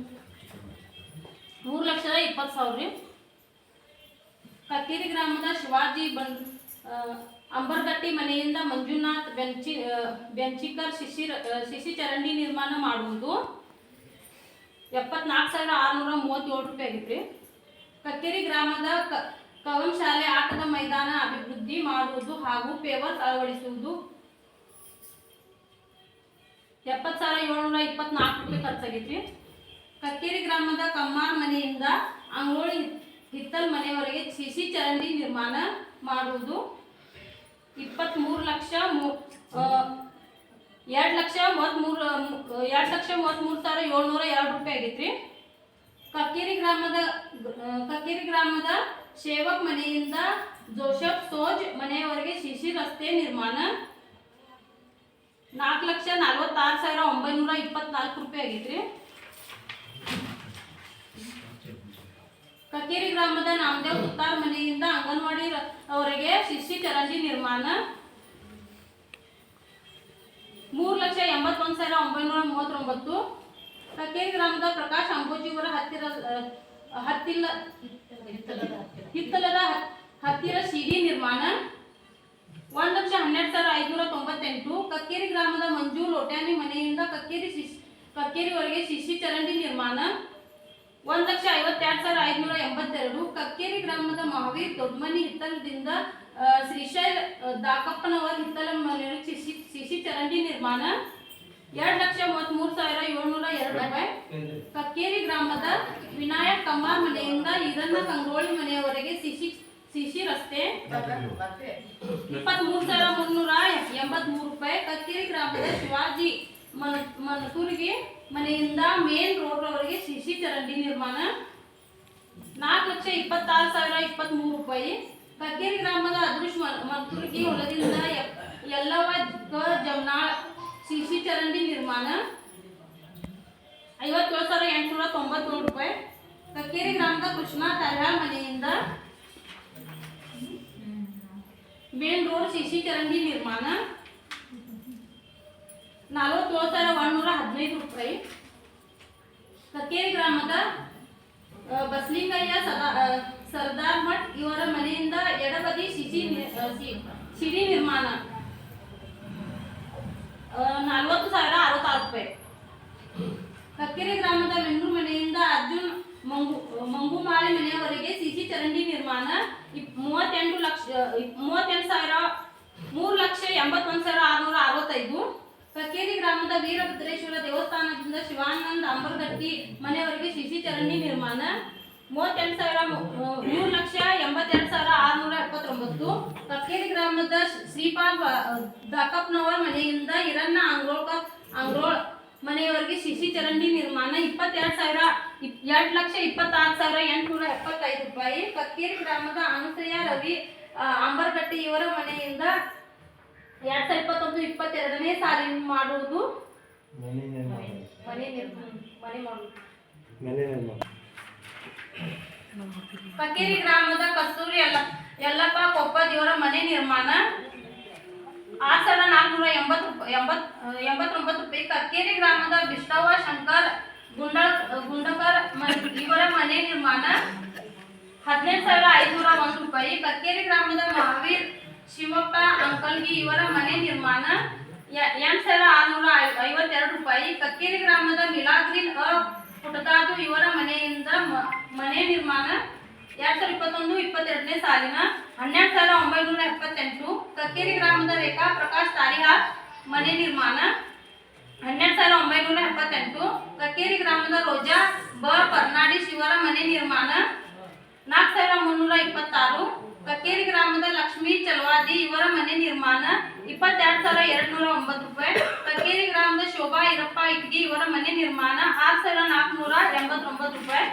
ಕಕ್ಕೇರಿ ಗ್ರಾಮದ ಶಿವಾಜಿ ಅಂಬರ್ಗಟ್ಟಿ ಮನೆಯಿಂದ ಮಂಜುನಾಥ್ ಬೆಂಚಿಕರ್ ಶಿಶಿ ಚರಂಡಿ ನಿರ್ಮಾಣ ಮಾಡುವುದು. 74,637 ರೂಪಾಯಿ ಆಗಿತ್ತು. ಕಕ್ಕೇರಿ ಗ್ರಾಮದ ಕವನ್ ಶಾಲೆ ಆಟದ ಮೈದಾನ ಅಭಿವೃದ್ಧಿ ಮಾಡುವುದು ಹಾಗೂ ಪೇವರ್ಸ್ ಅಳವಡಿಸುವುದು. 70,724 ರೂಪಾಯಿ ಖರ್ಚಾಗಿತ್ತು. ಕಕ್ಕೇರಿ ಗ್ರಾಮದ ಕಮ್ಮಾರ್ ಮನೆಯಿಂದ ಅಂಗೋಳಿ ಹಿತ್ತಲ್ ಮನೆಯವರೆಗೆ ಸಿಸಿ ಚರಂಡಿ ನಿರ್ಮಾಣ ಮಾಡುವುದು. 2,33,702 ರೂಪಾಯಿ ಆಗಿತ್ತು. ಕಕ್ಕೇರಿ ಗ್ರಾಮದ ಸೇವಕ್ ಮನೆಯಿಂದ ಜೋಸೆಫ್ ಸೋಜ್ ಮನೆಯವರೆಗೆ ಸಿಸಿ ರಸ್ತೆ ನಿರ್ಮಾಣ. 4,46,924 ರೂಪಾಯಿ ಆಗಿತ್ತು. ಕಕ್ಕೇರಿ ಗ್ರಾಮದ ನಾಮದೇವ್ ಉತ್ತಾರ್ ಮನೆಯಿಂದ ಅಂಗನವಾಡಿ ಅವರಿಗೆ ಸಿಸಿ ಚರಂಡಿ ನಿರ್ಮಾಣ. 3,81,939. ಕಕ್ಕೇರಿ ಗ್ರಾಮದ ಪ್ರಕಾಶ್ ಅಂಬೋಜಿಯವರ ಹಿತ್ತಲದ ಹತ್ತಿರ ಸಿಡಿ ನಿರ್ಮಾಣ. 1,12,598. ಕಕ್ಕೇರಿ ಗ್ರಾಮದ ಮಂಜು ಲೋಟ್ಯಾನಿ ಮನೆಯಿಂದ ಕಕ್ಕೇರಿವರೆಗೆ ಸಿಸಿ ಚರಂಡಿ ನಿರ್ಮಾಣ. 1,52,582. ಕಕ್ಕೇರಿ ಗ್ರಾಮದ ಮಹಾವೀರ್ ದೊಡ್ಡಮನಿ ಹಿತ್ತಲದಿಂದ ಶ್ರೀಶೈಲ್ ದಾಕಪ್ಪನವರ ಹಿತ್ತಲ ಮನೆಯವರೆಗೆ ಸಿಸಿ ಚರಂಡಿ ನಿರ್ಮಾಣ. 2,33,702 ರೂಪಾಯಿ. ಕಕ್ಕೇರಿ ಗ್ರಾಮದ ವಿನಾಯಕ್ ಕಮ್ಮಾರ್ ಮನೆಯಿಂದ ಈರಣ್ಣ ಕಂಗೋಳಿ ಮನೆಯವರೆಗೆ ಸಿಸಿ ರಸ್ತೆ. 23,383 ರೂಪಾಯಿ. ಕಕ್ಕೇರಿ ಗ್ರಾಮದ ಶಿವಾಜಿ ಮನಸೂರಿಗೆ ಮನೆಯಿಂದ ಮೇನ್ ರೋಡ್ ರವರೆಗೆ ಸಿಸಿ ಚರಂಡಿ ನಿರ್ಮಾಣ. 4,26,023 ರೂಪಾಯಿ. ಕಕ್ಕೇರಿ ಗ್ರಾಮದ ಅದೃಶ್ ಮನಸೂರಿಗೆ ಹೊಲದಿಂದ ಯಲ್ಲವ ಜಮನಾಳ್ ಸಿಸಿ ಚರಂಡಿ ನಿರ್ಮಾಣ. 57,897 ರೂಪಾಯಿ. ಕಕ್ಕೇರಿ ಗ್ರಾಮದ ಕೃಷ್ಣ ತಲ್ಯಾಳ್ ಮನೆಯಿಂದ ಮೇನ್ ರೋಡ್ ಸಿಸಿ ಚರಂಡಿ ನಿರ್ಮಾಣ. 47,115 ರೂಪಾಯಿ. ಕಕ್ಕೇರಿ ಗ್ರಾಮದ ಬಸ್ಲಿಂಗಯ್ಯ ಸರ್ದಾರ್ ಮಠ್ ಇವರ ಮನೆಯಿಂದ ಎಡಬದಿ ಸಿಡಿ ನಿರ್ಮಾಣ. 40,066 ರೂಪಾಯಿ. ಕಕ್ಕೇರಿ ಗ್ರಾಮದ ವೆನ್ನೂರ್ ಮನೆಯಿಂದ ಅರ್ಜುನ್ ಮಂಗುಮಾಳಿ ಮನೆಯವರೆಗೆ ಸಿಸಿ ಚರಂಡಿ ನಿರ್ಮಾಣ. 3,81,665. ಕಕ್ಕೇರಿ ಗ್ರಾಮದ ವೀರಭದ್ರೇಶ್ವರ ದೇವಸ್ಥಾನದಿಂದ ಶಿವಾನಂದ್ ಅಂಬರ್ಗಟ್ಟಿ ಮನೆಯವರೆಗೆ ಸಿಸಿ ಚರಂಡಿ ನಿರ್ಮಾಣ. 3,82,679. ಕಕ್ಕೇರಿ ಗ್ರಾಮದ ಶ್ರೀಪಾಲ್ ದಾಕಪ್ಪನವರ ಮನೆಯಿಂದ ಹಿರಣ್ಣ ಅಂಗ್ರೋಳ್ ಮನೆಯವರೆಗೆ ಸಿಸಿ ಚರಂಡಿ ನಿರ್ಮಾಣ. 2,26,875 ರೂಪಾಯಿ. ಕಕ್ಕೇರಿ ಗ್ರಾಮದ ಅನುಸೂಯ ರವಿ ಅಂಬರ್ಗಟ್ಟಿ ಇವರ ಮನೆಯಿಂದ 2021-22ನೇ ಸಾಲಿನ ಮಾಡುವುದು. ಮನೆ ಮಾಡುವುದು. ಕಕ್ಕೇರಿ ಗ್ರಾಮದ ಕಸ್ತೂರಿ ಯಲ್ಲಪ್ಪ ಕೊಪ್ಪದ್ ಇವರ ಮನೆ ನಿರ್ಮಾಣ. 6,489 ರೂಪಾಯಿ. ಕಕ್ಕೇರಿ ಗ್ರಾಮದ ಬಿಷ್ಟವ ಶಂಕರ್ ಗುಂಡಕರ್ ಇವರ ಮನೆ ನಿರ್ಮಾಣ. 15,501 ರೂಪಾಯಿ. ಕಕ್ಕೇರಿ ಗ್ರಾಮದ ಮಹಾವೀರ್ ಶಿವಪ್ಪ ಅಂಕಲ್ಗಿ ಇವರ ಮನೆ ನಿರ್ಮಾಣ. 8,652 ರೂಪಾಯಿ. ಕಕ್ಕೇರಿ ಗ್ರಾಮದ ಮಿಲಾಗ್ರಿನ್ ಪುಟದಾದು ಇವರ ಮನೆಯಿಂದ ಮನೆ ನಿರ್ಮಾಣ. 2021-22ನೇ ಸಾಲಿನ 12,978. ಕಕ್ಕೇರಿ ಗ್ರಾಮದ ರೇಖಾ ಪ್ರಕಾಶ್ ತಾರಿಹಾರ್ ಮನೆ ನಿರ್ಮಾಣ. 12,978. ಕಕ್ಕೇರಿ ಗ್ರಾಮದ ರೋಜಾ ಫರ್ನಾಡಿಸ್ ಇವರ ಮನೆ ನಿರ್ಮಾಣ. 4,326. ಕಕ್ಕೇರಿ ಗ್ರಾಮದ ಲಕ್ಷ್ಮೀ ಚಲವಾದಿ ಇವರ ಮನೆ ನಿರ್ಮಾಣ. 22,209 ರೂಪಾಯಿ. ಕಕ್ಕೇರಿ ಗ್ರಾಮದ ಶೋಭಾ ಈರಪ್ಪ ಇಟ್ಗಿ ಇವರ ಮನೆ ನಿರ್ಮಾಣ. 6,489 ರೂಪಾಯಿ.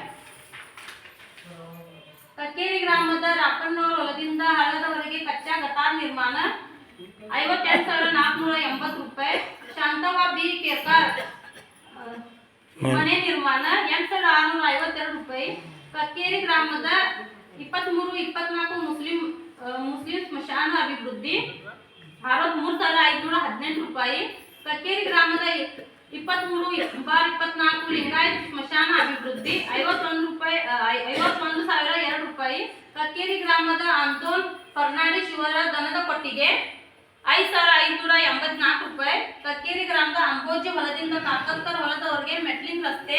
ಕಕ್ಕೇರಿ ಗ್ರಾಮದ ರಾಪಣ್ಣವರ ಹೊಲದಿಂದ ಹಳ್ಳದವರೆಗೆ ಕಚ್ಚಾ 52,480 ರೂಪಾಯಿ. ಶಾಂತವ್ವ ಬಿ ಕೇರ್ಕಾರ್ ಮನೆ ನಿರ್ಮಾಣ 8,652 ರೂಪಾಯಿ. ಕಕ್ಕೇರಿ ಗ್ರಾಮದ 23-24 ಮುಸ್ಲಿಂ ಸ್ಮಶಾನ ಅಭಿವೃದ್ಧಿ 63,518 ರೂಪಾಯಿ. ಕಕ್ಕೇರಿ ಗ್ರಾಮದ 23/24 ಲಿಂಗಾಯತ್ ಸ್ಮಶಾನ ಅಭಿವೃದ್ಧಿ 51,002 ರೂಪಾಯಿ. ಕಕ್ಕೇರಿ ಗ್ರಾಮದ ಆಂಟೋನ್ ಫರ್ನಾಂಡಿಸ್ ಇವರ ದನದ ಕೊಟ್ಟಿಗೆ 5,584 ರೂಪಾಯಿ. ಕಕ್ಕೇರಿ ಗ್ರಾಮದ ಅಂಬೋಜಿ ಹೊಲದಿಂದ ಕಾಕತ್ಕರ್ ಹೊಲದವರೆಗೆ ಮೆಟ್ಲಿಂಗ್ ರಸ್ತೆ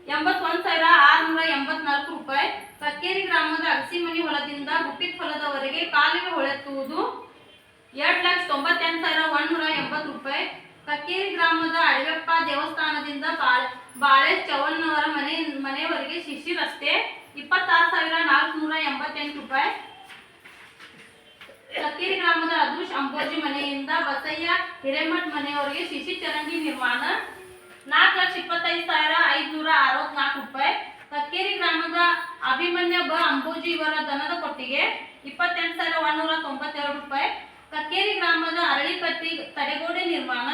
81,684 ರೂಪಾಯಿ. ಕಕ್ಕೇರಿ ಗ್ರಾಮದ ಅಗಸಿಮನಿ ಹೊಲದಿಂದ ಗುಪ್ಪಿಟ್ ಹೊಲದವರೆಗೆ ಕಾಲುವೆ ಹೊಳೆತ್ತುವುದು 2,98,180 ರೂಪಾಯಿ. ಕಕ್ಕೇರಿ ಗ್ರಾಮದ ಅಡಿವೆಪ್ಪ ದೇವಸ್ಥಾನದಿಂದ ಬಾಳೇಶ್ ಚವನ್ನವರ ಮನೆಯವರೆಗೆ ಶಿಶಿ ರಸ್ತೆ 26,488 ರೂಪಾಯಿ. ಕಕ್ಕೇರಿ ಗ್ರಾಮದ ಅದೃಶ್ ಅಂಬೋಜಿ ಮನೆಯಿಂದ ಬಸಯ್ಯ ಹಿರೇಮಠ್ ಮನೆಯವರೆಗೆ ಶಿಶಿ ಚರಂಡಿ ನಿರ್ಮಾಣ 4,25,564 ರೂಪಾಯಿ. ಕಕ್ಕೇರಿ ಗ್ರಾಮದ ಅಭಿಮನ್ಯ ಬ ಅಂಬೋಜಿ ಇವರ ದನದ ಕೊಟ್ಟಿಗೆ 28,192 ರೂಪಾಯಿ. ಕಕ್ಕೇರಿ ಗ್ರಾಮದ ಅರಳಿಕಟ್ಟಿ ತಡೆಗೋಡೆ ನಿರ್ಮಾಣ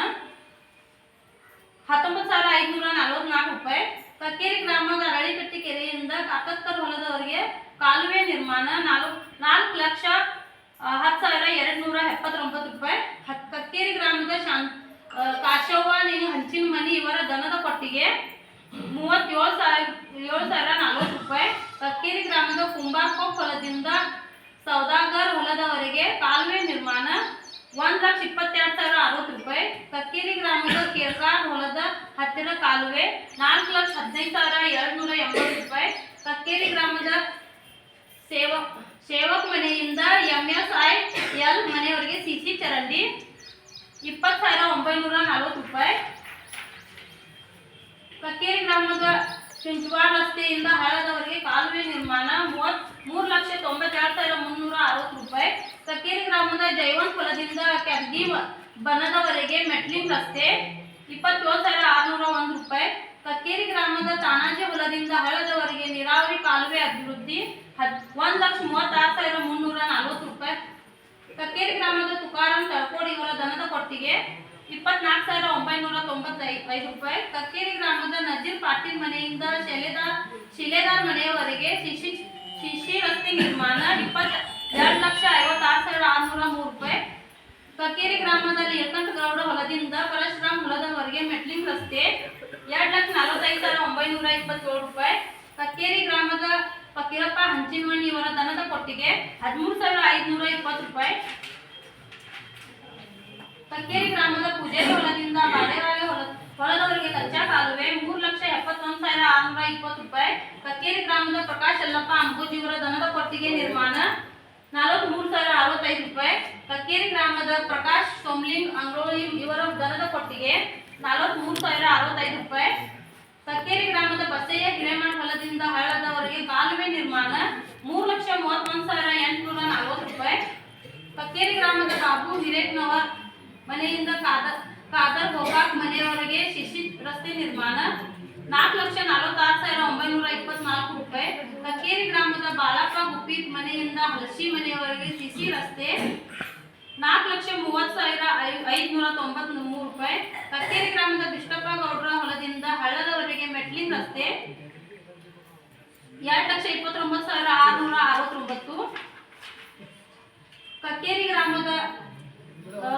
19,544 ರೂಪಾಯಿ. ಕಕ್ಕೇರಿ ಗ್ರಾಮದ ಅರಳಿಕಟ್ಟಿ ಕೆರೆಯಿಂದ ಕಾಕತ್ಕರ್ ಹೊಲದವರೆಗೆ ಕಾಲುವೆ ನಿರ್ಮಾಣ 4,10,279 ರೂಪಾಯಿ. ಕಕ್ಕೇರಿ ಗ್ರಾಮದ ಕಾಶವ್ವ ಹಂಚಿನ ಮನಿ ಇವರ ದನದ ಕೊಟ್ಟಿಗೆ 37,040 ರೂಪಾಯಿ. ಕಕ್ಕೇರಿ ಗ್ರಾಮದ ಕುಂಬಾರ್ಕೊಪ್ ಹೊಲದಿಂದ ಸೌದಾಗರ್ ಹೊಲದವರೆಗೆ ಕಾಲುವೆ ನಿರ್ಮಾಣ 1,22,060 ರೂಪಾಯಿ. ಕಕ್ಕೇರಿ ಗ್ರಾಮದ ಕೇರ್ಕಾರ್ ಹೊಲದ ಹತ್ತಿರ ಕಾಲುವೆ 4,15,280 ರೂಪಾಯಿ. ಕಕ್ಕೇರಿ ಗ್ರಾಮದ ಸೇವಕ್ ಮನೆಯಿಂದ MSIL ಮನೆಯವರೆಗೆ ಸಿಸಿ ಚರಂಡಿ 20,940 ರೂಪಾಯಿ. ಕಕ್ಕೇರಿ ಗ್ರಾಮದ ಚಿಂಚವಾಡ ರಸ್ತೆಯಿಂದ ಹಳ್ಳದವರೆಗೆ ಕಾಲುವೆ ನಿರ್ಮಾಣ 3,92,360 ರೂಪಾಯಿ. ಕಕ್ಕೇರಿ ಗ್ರಾಮದ ಜೈವಂತ್ ಹೊಲದಿಂದ ಕ್ಯಾಬ್ಗಿ ಬನದವರೆಗೆ ಮೆಟ್ಲಿಂಗ್ ರಸ್ತೆ 27,601 ರೂಪಾಯಿ. ಕಕ್ಕೇರಿ ಗ್ರಾಮದ ತಾನಾಜಿ ಹೊಲದಿಂದ ಹಳ್ಳದವರೆಗೆ ನೀರಾವರಿ ಕಾಲುವೆ ಅಭಿವೃದ್ಧಿ 1,36,340 ರೂಪಾಯಿ. ಕಕ್ಕೇರಿ ಗ್ರಾಮದ ತುಕಾರಾಮ್ ತಳಕೋಡಿ ಇವರ ದನದ ಕೊಟ್ಟಿಗೆ 24,995 ರೂಪಾಯಿ. ಕಕ್ಕೇರಿ ಗ್ರಾಮದ ನಜೀರ್ ಪಾಟೀಲ್ ಮನೆಯಿಂದ ಶಿಲೆದಾರ್ ಮನೆಯವರೆಗೆ ಶಿಶಿ ರಸ್ತೆ ನಿರ್ಮಾಣ 2,56,603 ರೂಪಾಯಿ. ಕಕ್ಕೇರಿ ಗ್ರಾಮದ ನೀಲಕಂಠ ಗೌಡ ಹೊಲದಿಂದ ಪರಶುರಾಮ್ ಹೊಲದವರೆಗೆ ಮೆಟ್ಲಿಂಗ್ ರಸ್ತೆ 2,45,927 ರೂಪಾಯಿ. ಕಕ್ಕೇರಿ ಗ್ರಾಮದ ಫಕೀರಪ್ಪ ಹಂಚಿನಮಣಿ ಇವರ ದನದ ಕೊಟ್ಟಿಗೆ 13,520 ರೂಪಾಯಿ. ಕಕ್ಕೇರಿ ಗ್ರಾಮದ ಪೂಜಾರಿ ಹೊಲದಿಂದ ಬಾಳೆರಾಳೆ ಹೊಲದವರೆಗೆ ಕಚ್ಚಾ ಕಾಲುವೆ 3,71,620 ರೂಪಾಯಿ. ಕಕ್ಕೇರಿ ಗ್ರಾಮದ ಪ್ರಕಾಶ್ ಯಲ್ಲಪ್ಪ ಅಂಬೂಜಿ ಇವರ ದನದ ಕೊಟ್ಟಿಗೆ ನಿರ್ಮಾಣ 43,065 ರೂಪಾಯಿ. ಕಕ್ಕೇರಿ ಗ್ರಾಮದ ಪ್ರಕಾಶ್ ಸೋಮ್ಲಿಂಗ್ ಅಂಗ್ರೋಳಿ ಇವರ ದನದ ಕೊಟ್ಟಿಗೆ 43,065 ರೂಪಾಯಿ. ಕಕ್ಕೇರಿ ಗ್ರಾಮದ ಬಸಯ್ಯ ಹಿರೇಮಠ್ ಹೊಲದಿಂದ ಹಳ್ಳದವರೆಗೆ ಕಾಲುವೆ ನಿರ್ಮಾಣ 3,31,840 ರೂಪಾಯಿ. ಕಕ್ಕೇರಿ ಗ್ರಾಮದ ಬಾಬು ಹಿರೇಕ್ನವರ್ ಮನೆಯಿಂದ ಕಾದರ್ ಗೋಕಾಕ್ ಮನೆಯವರೆಗೆ ಶಿಶಿ ರಸ್ತೆ ನಿರ್ಮಾಣ 4,46,924 ರೂಪಾಯಿ. ಕಕ್ಕೇರಿ ಗ್ರಾಮದ ಬಾಳಪ್ಪ ಗುಪ್ಪಿತ್ ಮನೆಯಿಂದ ಹಲಸಿ ಮನೆಯವರೆಗೆ ಶಿಶಿ ರಸ್ತೆ 4,30,593 ರೂಪಾಯಿ. ಕಕ್ಕೇರಿ ಗ್ರಾಮದ ಬಿಷ್ಟಪ್ಪ ಗೌಡ್ರ ಹೊಲದಿಂದ ಹಳ್ಳದವರೆಗೆ ಮೆಟ್ಲಿಂಗ್ ರಸ್ತೆ 2,29,669. ಕಕ್ಕೇರಿ ಗ್ರಾಮದ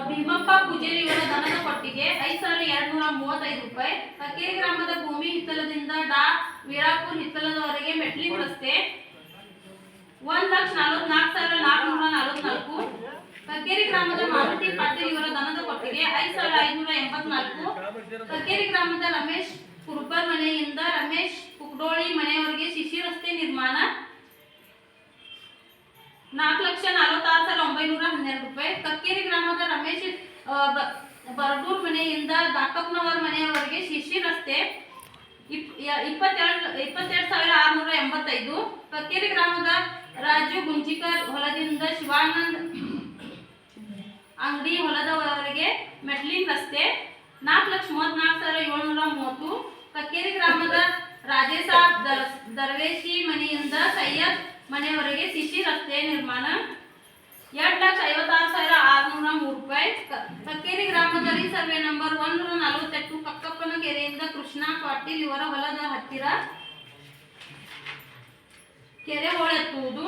ಭೀಮಪ್ಪ ಪೂಜಾರಿ ಇವರ ದನದ ಕೊಟ್ಟಿಗೆ 5,235 ರೂಪಾಯಿ. ಕಕ್ಕೇರಿ ಗ್ರಾಮದ ಭೂಮಿ ಹಿತ್ತಲದಿಂದ ವೀರಾಪುರ್ ಹಿತ್ತಲದವರೆಗೆ ಮೆಟ್ಲಿಂಗ್ ರಸ್ತೆ 1,44,444. ಕಕ್ಕೇರಿ ಗ್ರಾಮದ ಮಾರುತಿ ಪಾಟೀಲ್ ಇವರ ದನದ ಕೊಟ್ಟಿಗೆ 5,584. ಕಕ್ಕೇರಿ ಗ್ರಾಮದ ರಮೇಶ್ ಕುರುಬರ್ ಮನೆಯಿಂದ ರಮೇಶ್ ಕುಕ್ಡೋಳಿ ಮನೆಯವರೆಗೆ ಶಿಶಿ ರಸ್ತೆ ನಿರ್ಮಾಣ 4,46,912 ರೂಪಾಯಿ. ಕಕ್ಕೇರಿ ಗ್ರಾಮದ ರಮೇಶ್ ಬರಡೂರ್ ಮನೆಯಿಂದ ದಾಕಪ್ಪನವರ ಮನೆಯವರೆಗೆ ಶಿಶಿ ರಸ್ತೆ 22,685. ಕಕ್ಕೇರಿ ಗ್ರಾಮದ ರಾಜು ಗುಂಜಿಕರ್ ಹೊಲದಿಂದ ಶಿವಾನಂದ್ ಅಂಗಡಿ ಹೊಲದವರೆಗೆ ಮೆಟ್ಲಿಂಗ್ ರಸ್ತೆ 4,34,730. ಕಕ್ಕೇರಿ ಗ್ರಾಮದ ರಾಜೇಸಾಬ್ ದರ್ವೇಶಿ ಮನೆಯಿಂದ ಸೈಯದ್ ಮನೆಯವರೆಗೆ ಶಿಶಿ ರಸ್ತೆ ನಿರ್ಮಾಣ 2,56,603 ರೂಪಾಯಿ. ಕಕ್ಕೇರಿ ಗ್ರಾಮದ ಸರ್ವೆ ನಂಬರ್ 148 ಕಕ್ಕಪ್ಪನ ಕೆರೆಯಿಂದ ಕೃಷ್ಣಾ ಪಾಟೀಲ್ ಇವರ ಹೊಲದ ಹತ್ತಿರ ಕೆರೆ ಹೂಳೆತ್ತುವುದು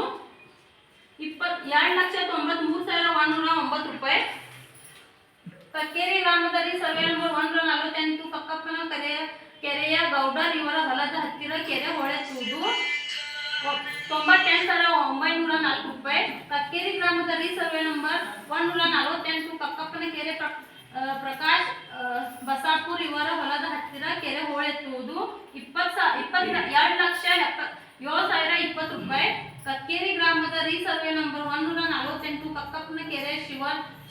2,93,109 ರೂಪಾಯಿ. ಕಕ್ಕೇರಿ ಗ್ರಾಮದಲ್ಲಿ ಸರ್ವೆ ನಂಬರ್ 148 ಕಕ್ಕಪ್ಪನ ಕೆರೆಯ ಗೌಡರ್ ಇವರ ಹೊಲದ ಹತ್ತಿರ ಕೆರೆ ಹೂಳೆತ್ತುವುದು 98,904 ರೂಪಾಯಿ. ಕಕ್ಕೇರಿ ಗ್ರಾಮದಲ್ಲಿ ಸರ್ವೆ ನಂಬರ್ 148 ಕಕ್ಕಪ್ಪನ ಕೆರೆ ಪ್ರಕಾಶ್ ಬಸಾಪುರ್ ಇವರ ಹೊಲದ ಹತ್ತಿರ ಕೆರೆ ಹೂಳೆತ್ತುವುದು 2,07,20 ರೂಪಾಯಿ. ಕಕ್ಕೇರಿ ಗ್ರಾಮದ ಸರ್ವೆ ನಂಬರ್ 148 ಕಕ್ಕಪ್ಪನ ಕೆರೆ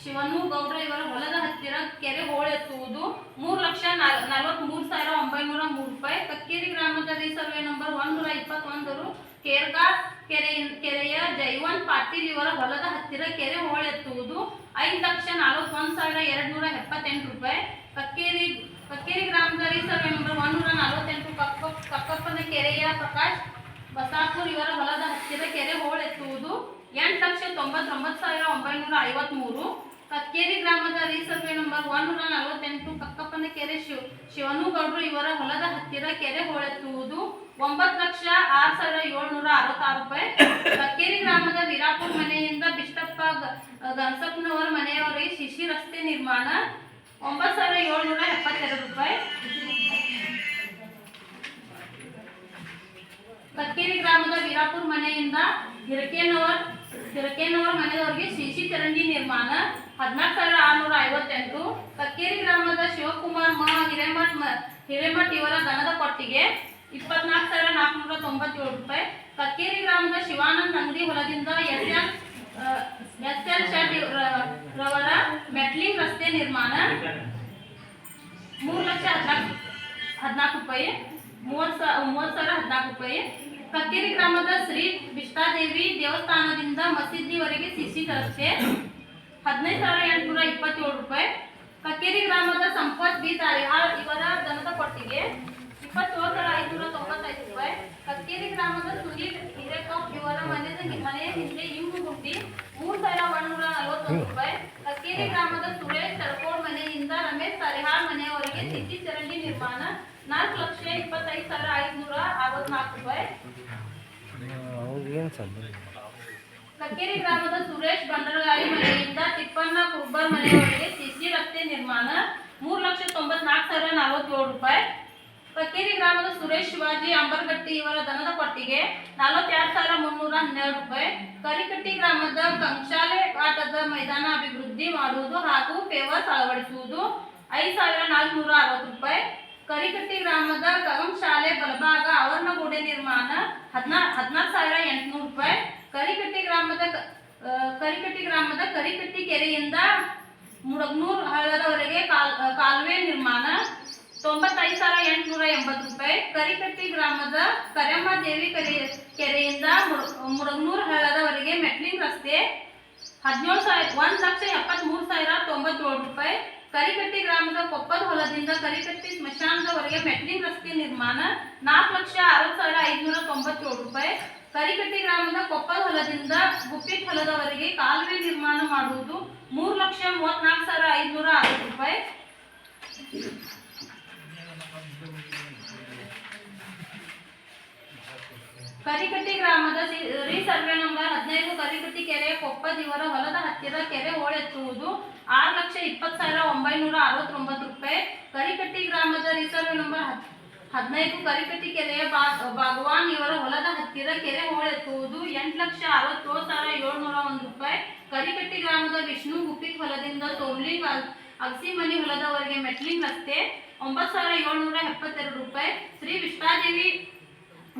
ಶಿವನು ಗೌಡ್ರ ಇವರ ಹೊಲದ ಹತ್ತಿರ ಕೆರೆ ಹೂಳೆತ್ತುವುದು 3,43,903 ರೂಪಾಯಿ. ಕಕ್ಕೇರಿ ಗ್ರಾಮದ ಸರ್ವೆ ನಂಬರ್ 121 ಕೇರ್ಗಾರ್ ಕೆರೆಯ ಜೈವಂತ್ ಪಾಟೀಲ್ ಇವರ ಹೊಲದ ಹತ್ತಿರ ಕೆರೆ ಹೂಳೆತ್ತುವುದು 5,41,278 ರೂಪಾಯಿ. ಕಕ್ಕೇರಿ ಗ್ರಾಮದ ಸರ್ವೆ ನಂಬರ್ 148 ಕಕ್ಕಪ್ಪನ ಕೆರೆಯ ಪ್ರಕಾಶ್ ಬಸಾಪುರ್ ಇವರ ಹೊಲದ ಹತ್ತಿರ ಕೆರೆ ಹೂಳೆತ್ತುವುದು 8,99,953. ಕಕ್ಕೇರಿ ಗ್ರಾಮದ ಸರ್ವೆ ನಂಬರ್ 148 ಕಕ್ಕಪ್ಪನ ಕೆರೆ ಶಿವನು ಗೌಡ್ರು ಇವರ ಹೊಲದ ಹತ್ತಿರ ಕೆರೆ ಹೂಳೆತ್ತುವುದು 9,06,766 ರೂಪಾಯಿ. ಕಕ್ಕೇರಿ ಗ್ರಾಮದ ವೀರಾಪುರ ಮನೆಯಿಂದ ಬಿಷ್ಟಪ್ಪ ಗನ್ಸಪ್ಪನವರ ಮನೆಯವರಿಗೆ ಶಿಶಿ ರಸ್ತೆ ನಿರ್ಮಾಣ 9,772 ರೂಪಾಯಿ. ಕಕ್ಕೇರಿ ಗ್ರಾಮದ ವೀರಾಪುರ ಮನೆಯಿಂದ ಹಿರಕೇನವರ ಮನೆಯವರಿಗೆ ಶಿಶಿ ಚರಂಡಿ ನಿರ್ಮಾಣ 14,658. ಕಕ್ಕೇರಿ ಗ್ರಾಮದ ಶಿವಕುಮಾರ್ ಹಿರೇಮಠ್ ಇವರ ದನದ ಕೊಟ್ಟಿಗೆ 24,497 ರೂಪಾಯಿ. ಕಕ್ಕೇರಿ ಗ್ರಾಮದ ಶಿವಾನಂದ್ ಅಂಗಡಿ ಹೊಲದಿಂದ SL ಶೆಡ್ ರವರ ಮೆಟ್ಲಿಂಗ್ ರಸ್ತೆ ನಿರ್ಮಾಣ 3,14,000 ರೂಪಾಯಿ 30,014 ರೂಪಾಯಿ. ಕಕ್ಕೇರಿ ಗ್ರಾಮದ ಶ್ರೀ ವಿಷ್ಟಾದೇವಿ ದೇವಸ್ಥಾನದಿಂದ ಮಸೀದಿವರೆಗೆ ಸಿಸಿ ರಸ್ತೆ 15,827 ರೂಪಾಯಿ. ಕಕ್ಕೇರಿ ಗ್ರಾಮದ ಸಂಪತ್ ಬಿ ತಾರಿಹಾಳ್ ಇವರ ದನದ ಕೊಟ್ಟಿಗೆ 27,595 ರೂಪಾಯಿ. ಕಕ್ಕೇರಿ ಗ್ರಾಮದ ಸುನೀಲ್ ಹಿರೇಕಪ್ ಇವರ ಮನೆಯ ಹಿಂದೆ ಇಂಗು ಗುಂಡಿ 3,141 ರೂಪಾಯಿ. ಕಕ್ಕೇರಿ ಗ್ರಾಮದ ಸುರೇಶ್ ತಳಕೋಡ್ ಮನೆಯಿಂದ ರಮೇಶ್ ತಾರಿಹಾಳ್ ಮನೆಯವರೆಗೆ ಸಿಸಿ ಚರಂಡಿ ನಿರ್ಮಾಣ 4,25,564 ರೂಪಾಯಿ. ಕಕ್ಕೇರಿ ಗ್ರಾಮದ ಸುರೇಶ್ ಬಂಡರಗಾಳಿ ಮನೆಯಿಂದ ತಿಪ್ಪಣ್ಣ ಕುರ್ಬರ್ ಮನೆಯವರೆಗೆ ಸಿಸಿ ರಸ್ತೆ ನಿರ್ಮಾಣ 3,94,047 ರೂಪಾಯಿ. ಕಕ್ಕೇರಿ ಗ್ರಾಮದ ಸುರೇಶ್ ಶಿವಾಜಿ ಅಂಬರ್ಗಟ್ಟಿ ಇವರ ದನದ ಕೊಟ್ಟಿಗೆ 42,312 ರೂಪಾಯಿ. ಕರಿಕಟ್ಟಿ ಗ್ರಾಮದ ಕಂಶಾಲೆ ಆಟದ ಮೈದಾನ ಅಭಿವೃದ್ಧಿ ಮಾಡುವುದು ಹಾಗೂ ಪೇವರ್ಸ್ ಅಳವಡಿಸುವುದು 5,460 ರೂಪಾಯಿ. ಕರಿಕಟ್ಟಿ ಗ್ರಾಮದ ಕಗಂ ಶಾಲೆ ಬಲಭಾಗ ಆವರಣಗೋಡೆ ನಿರ್ಮಾಣ 14,800 ರೂಪಾಯಿ. ಕರಿಕಟ್ಟಿ ಗ್ರಾಮದ ಕರಿಕಟ್ಟಿ ಕೆರೆಯಿಂದ ಮುಡಗ್ನೂರ್ ಹಳ್ಳದವರೆಗೆ ಕಾಲುವೆ ನಿರ್ಮಾಣ 95,880 ರೂಪಾಯಿ. ಕರಿಕಟ್ಟಿ ಗ್ರಾಮದ ಕರೆಮ್ಮ ದೇವಿ ಕೆರೆಯಿಂದ ಮುಡಗ್ನೂರ್ ಹಳ್ಳದವರೆಗೆ ಮೆಟ್ಲಿಂಗ್ ರಸ್ತೆ 1,73,097 ರೂಪಾಯಿ. ಕರಿಕಟ್ಟಿ ಗ್ರಾಮದ ಕೊಪ್ಪದ ಹೊಲದಿಂದ ಕರಿಕಟ್ಟಿ ಸ್ಮಶಾನದವರೆಗೆ ಮೆಟ್ಲಿಂಗ್ ರಸ್ತೆ ನಿರ್ಮಾಣ 4,60,597 ರೂಪಾಯಿ. ಕರಿಕಟ್ಟಿ ಗ್ರಾಮದ ಕೊಪ್ಪದ ಹೊಲದಿಂದ ಗುಪ್ಪಿಟ್ ಹೊಲದವರೆಗೆ ಕಾಲುವೆ ನಿರ್ಮಾಣ ಮಾಡುವುದು 3,34,560 ರೂಪಾಯಿ. ಕರಿಕಟ್ಟಿ ಗ್ರಾಮದ ಸರ್ವೆ ನಂಬರ್ 15 ಕರಿಕಟ್ಟಿ ಕೆರೆ ಕೊಪ್ಪದ ಇವರ ಹೊಲದ ಹತ್ತಿರ ಕೆರೆ ಹೂಳೆತ್ತುವುದು 6,20,969 ರೂಪಾಯಿ. ಕರಿಕಟ್ಟಿ ಗ್ರಾಮದ ಸರ್ವೆ ನಂಬರ್ 15 ಕರಿಕಟ್ಟಿ ಕೆರೆಯ ಭಗವಾನ್ ಇವರ ಹೊಲದ ಹತ್ತಿರ ಕೆರೆ ಹೂಳೆತ್ತುವುದು 8,67,701 ರೂಪಾಯಿ. ಕರಿಕಟ್ಟಿ ಗ್ರಾಮದ ವಿಷ್ಣು ಗುಪ್ಪಿಟ್ ಹೊಲದಿಂದ ಸೋಮ್ಲಿಂಗ್ ಅಗಸಿಮನಿ ಹೊಲದವರೆಗೆ ಮೆಟ್ಲಿಂಗ್ ರಸ್ತೆ 9,772 ರೂಪಾಯಿ. ಶ್ರೀ ವಿಷ್ಟಾದೇವಿ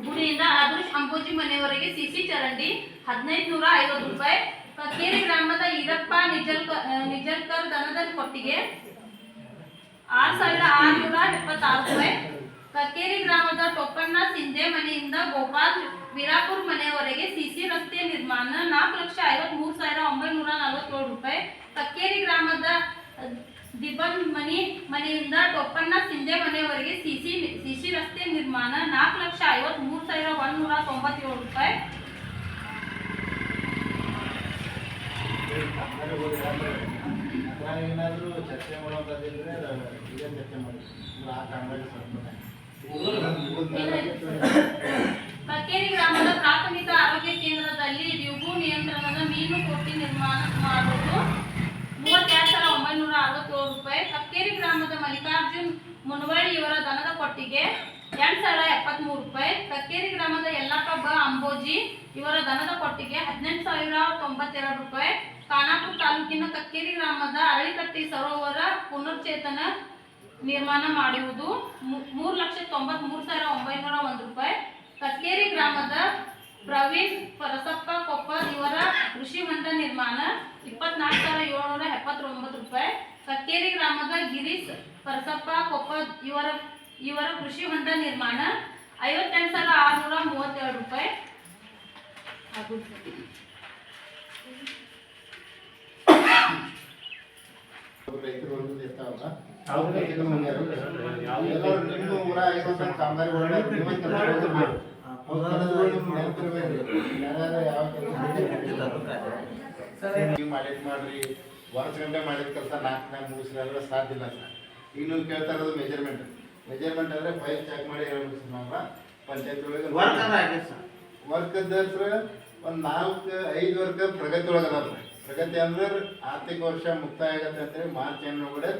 ಗುಡಿಯಿಂದ ಆದರ್ಶ್ ಅಂಬೋಜಿ ಮನೆಯವರೆಗೆ ಸಿಸಿ ಚರಂಡಿ 1,550 ರೂಪಾಯಿ. ಕಕ್ಕೇರಿ ಗ್ರಾಮದ ಈರಪ್ಪ ನಿಜಲ್ಕರ್ ದನದ ಕೊಟ್ಟಿಗೆ 6,676 ರೂಪಾಯಿ. ಕಕ್ಕೇರಿ ಗ್ರಾಮದ ಟೊಪ್ಪಣ್ಣ ಸಿಂಧೆ ಮನೆಯಿಂದ ಗೋಪಾಲ್ ವೀರಾಪುರ್ ಮನೆಯವರೆಗೆ ಸಿಸಿ ರಸ್ತೆ ನಿರ್ಮಾಣ 4,53,947 ರೂಪಾಯಿ. ಕಕ್ಕೇರಿ ಗ್ರಾಮದ ದಿಬನ್ ಮನೆಯಿಂದ ಟೊಪ್ಪಣ್ಣ ಸಿಂಧೆ ಮನೆಯವರೆಗೆ ಸಿಸಿ ರಸ್ತೆ ನಿರ್ಮಾಣ 4,53,197 ರೂಪಾಯಿ. ಅದ್ರಾಗ ಏನಾದರೂ ಚರ್ಚೆ ಮಾಡೋದಾದ್ರೆ ಇದೇ ಚರ್ಚೆ ಮಾಡಿ ಆ ಕಾಮಗಾರಿ ಕಕ್ಕೇರಿ ಗ್ರಾಮದ ಪ್ರಾಥಮಿಕ ಆರೋಗ್ಯ ಕೇಂದ್ರದಲ್ಲಿ ಡ್ಯೂಬು ನಿಯಂತ್ರಣದ ಮೀನು ಕೊಟ್ಟಿ ನಿರ್ಮಾಣ ಮಾಡುವುದು 32,967 ರೂಪಾಯಿ. ಕಕ್ಕೇರಿ ಗ್ರಾಮದ ಮಲ್ಲಿಕಾರ್ಜುನ್ ಮುನವಳ್ಳಿ ಇವರ ದನದ ಕೊಟ್ಟಿಗೆ 8,073 ರೂಪಾಯಿ. ಕಕ್ಕೇರಿ ಗ್ರಾಮದ ಯಲ್ಲಪ್ಪ ಬ ಅಂಬೋಜಿ ಇವರ ದನದ ಕೊಟ್ಟಿಗೆ 18,092 ರೂಪಾಯಿ. ಖಾನಾಪುರ ತಾಲೂಕಿನ ಕಕ್ಕೇರಿ ಗ್ರಾಮದ ಅರಳಿಕಟ್ಟಿ ಸರೋವರ ಪುನಶ್ಚೇತನ ನಿರ್ಮಾಣ ಮಾಡುವುದು 3,93,901 ರೂಪಾಯಿ. ಕಕ್ಕೇರಿ ಗ್ರಾಮದ ಪ್ರವೀಣ್ ಪರಸಪ್ಪ ಕೊಪ್ಪರ್ ಇವರ ಕೃಷಿ ಹೊಂಡ ನಿರ್ಮಾಣ 24,779 ರೂಪಾಯಿ. ಕಕ್ಕೇರಿ ಗ್ರಾಮದ ಗಿರೀಶ್ ಪರಸಪ್ಪ ಕೊಪ್ಪರ್ ಇವರ ಕೃಷಿ ಹೊಂಡ ನಿರ್ಮಾಣ 58,632 ರೂಪಾಯಿ. ರೈತರು ಒಂದು ಇರ್ತಾವಲ್ಲ ನಿಮ್ಮ ಊರ ಆಗಿರುವಂಥ ಕಾಮಗಾರಿಗಳನ್ನ ಮಾಡಿದ್ ಮಾಡ್ರಿ ವರ್ಷ ಗಂಟೆ ಮಾಡಿದ ಕೆಲಸ 4 ಮುಗಿಸ್ರಿ ಅಂದ್ರೆ ಸಾಧ್ಯ ಇಲ್ಲ ಸರ್. ಈಗ ನೀವು ಕೇಳ್ತಾ ಇರೋದು ಮೆಜರ್ಮೆಂಟ್ ಅಂದರೆ ಫೈಲ್ ಚೆಕ್ ಮಾಡಿ ಹೇಳ್ಬಿಡ್ತೀವಿ ಪಂಚಾಯತ್ ಒಳಗೆ ವರ್ಕ್ ಸರ್ ಒಂದು 4-5 ವರ್ಕ್ ಪ್ರಗತಿ ಒಳಗೆ ಅದಾವ. ಪ್ರಗತಿ ಅಂದ್ರೆ ಆರ್ಥಿಕ ವರ್ಷ ಮುಕ್ತಾಯ ಆಗತ್ತೆ ಅಂತೇಳಿ ಮಾರ್ಚ್ ಒಳಗಡೆ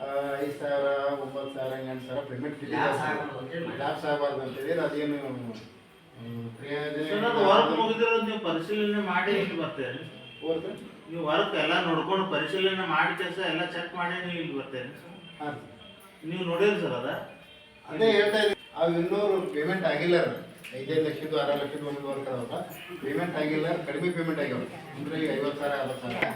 5,000, 9,000, 8,000 ಪೇಮೆಂಟ್ ಲ್ಯಾಪ್ಸ್ ಆಗಬಾರ್ದು ಅಂತೇಳಿ ಅದೇನು ನೀವು ಪರಿಶೀಲನೆ ಮಾಡಿ ಇಲ್ಲಿ ಬರ್ತೇನೆ. ನೀವು ವರ್ಕ್ ಎಲ್ಲ ನೋಡ್ಕೊಂಡು ಪರಿಶೀಲನೆ ಮಾಡಿ ಕೆಲಸ ಎಲ್ಲ ಚೆಕ್ ಮಾಡಿ ನೀವು ಇಲ್ಲಿ ಬರ್ತೇನೆ. ಹಾಂ ನೀವು ನೋಡಿರಿ ಸರ್ ಅದೇ ಹೇಳ್ತಾ ಇದ್ದೀವಿ. ಅವು ಇನ್ನೂ ಪೇಮೆಂಟ್ ಆಗಿಲ್ಲ. 5 ಲಕ್ಷದ್ದು 6 ಲಕ್ಷದ್ದು ಒಂದು ವರ್ಕ್ ಅದಾವಲ್ಲ, ಪೇಮೆಂಟ್ ಆಗಿಲ್ಲ, ಕಡಿಮೆ ಪೇಮೆಂಟ್ ಆಗ್ಯಾವ. ಅಂದ್ರೆ ಈಗ 50,000, 60,000,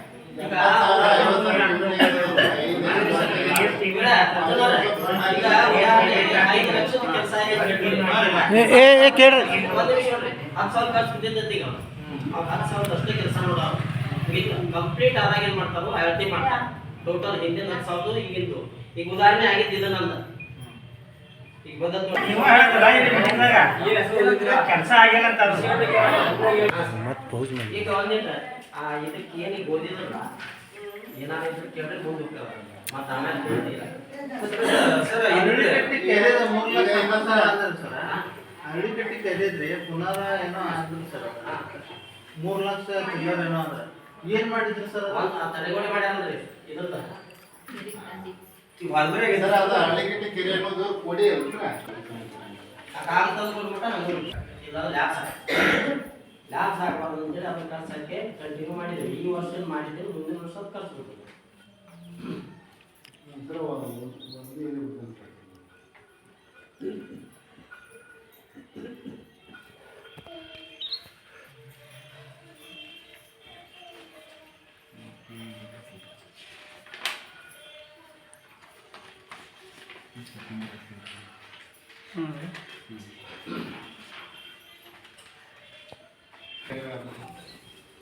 50,000 ಕಂಪ್ಲೀಟ್ ಆದಾಗ ಏನ್ ಮಾಡ್ತಾರೋ ಅಳತೆ ಮಾಡ್ತಾರೆ. ಟೋಟಲ್ ಹಿಂದಿನ 10,000 ಈಗಿಂದು. ಈಗ ಉದಾಹರಣೆ ಆಗಿದ್ದು ಇದು ನಂದು. ಈಗ ಕೆಲಸ ಆಗಿಲ್ಲ ಅಂತ ಈಗ ಒಂದಿನ ಇದಕ್ಕೆ ಏನೀಗ ಓದಿದ್ರಲ್ಲ ಏನಾದ್ರು ಕೇಳಿದ್ರೆ ಮುಂದೆ ಹೋಗ್ತಾರ ಮತ್ತೆ ಆಮೇಲೆ ಕೇಳಿಲ್ಲ ಹಳ್ಳಿಕಟ್ಟಿ ಕರೆದ್ರಿ ಪುನಃ ಏನೋ ಆದ್ರು ಸರ್ 3 ಲಕ್ಷ ಚಿಲ್ಲರ್ ಏನೋ ಅಂದ್ರೆ ಏನ್ ಮಾಡಿದ್ರಿ ಸರ್? ತಡೆಗೋಡೆ ಮಾಡಿ ಅಂದ್ರೆ ಇದ್ರದ ಹಳ್ಳಿಕಟ್ಟಿ ಕೆರೆ ಅನ್ನೋದು ಕೊಡಿ ಅಲ್ರ ಲ್ಯಾಬ್ಸ್ ಆಗಬಾರ್ದು ಅಂತೇಳಿ ಅದನ್ನ ಖರ್ಚಕ್ಕೆ ಕಂಟಿನ್ಯೂ ಮಾಡಿದ್ವಿ. ಈ ವರ್ಷ ಮಾಡಿದ್ರೆ ಮುಂದಿನ ವರ್ಷ ಖರ್ಚು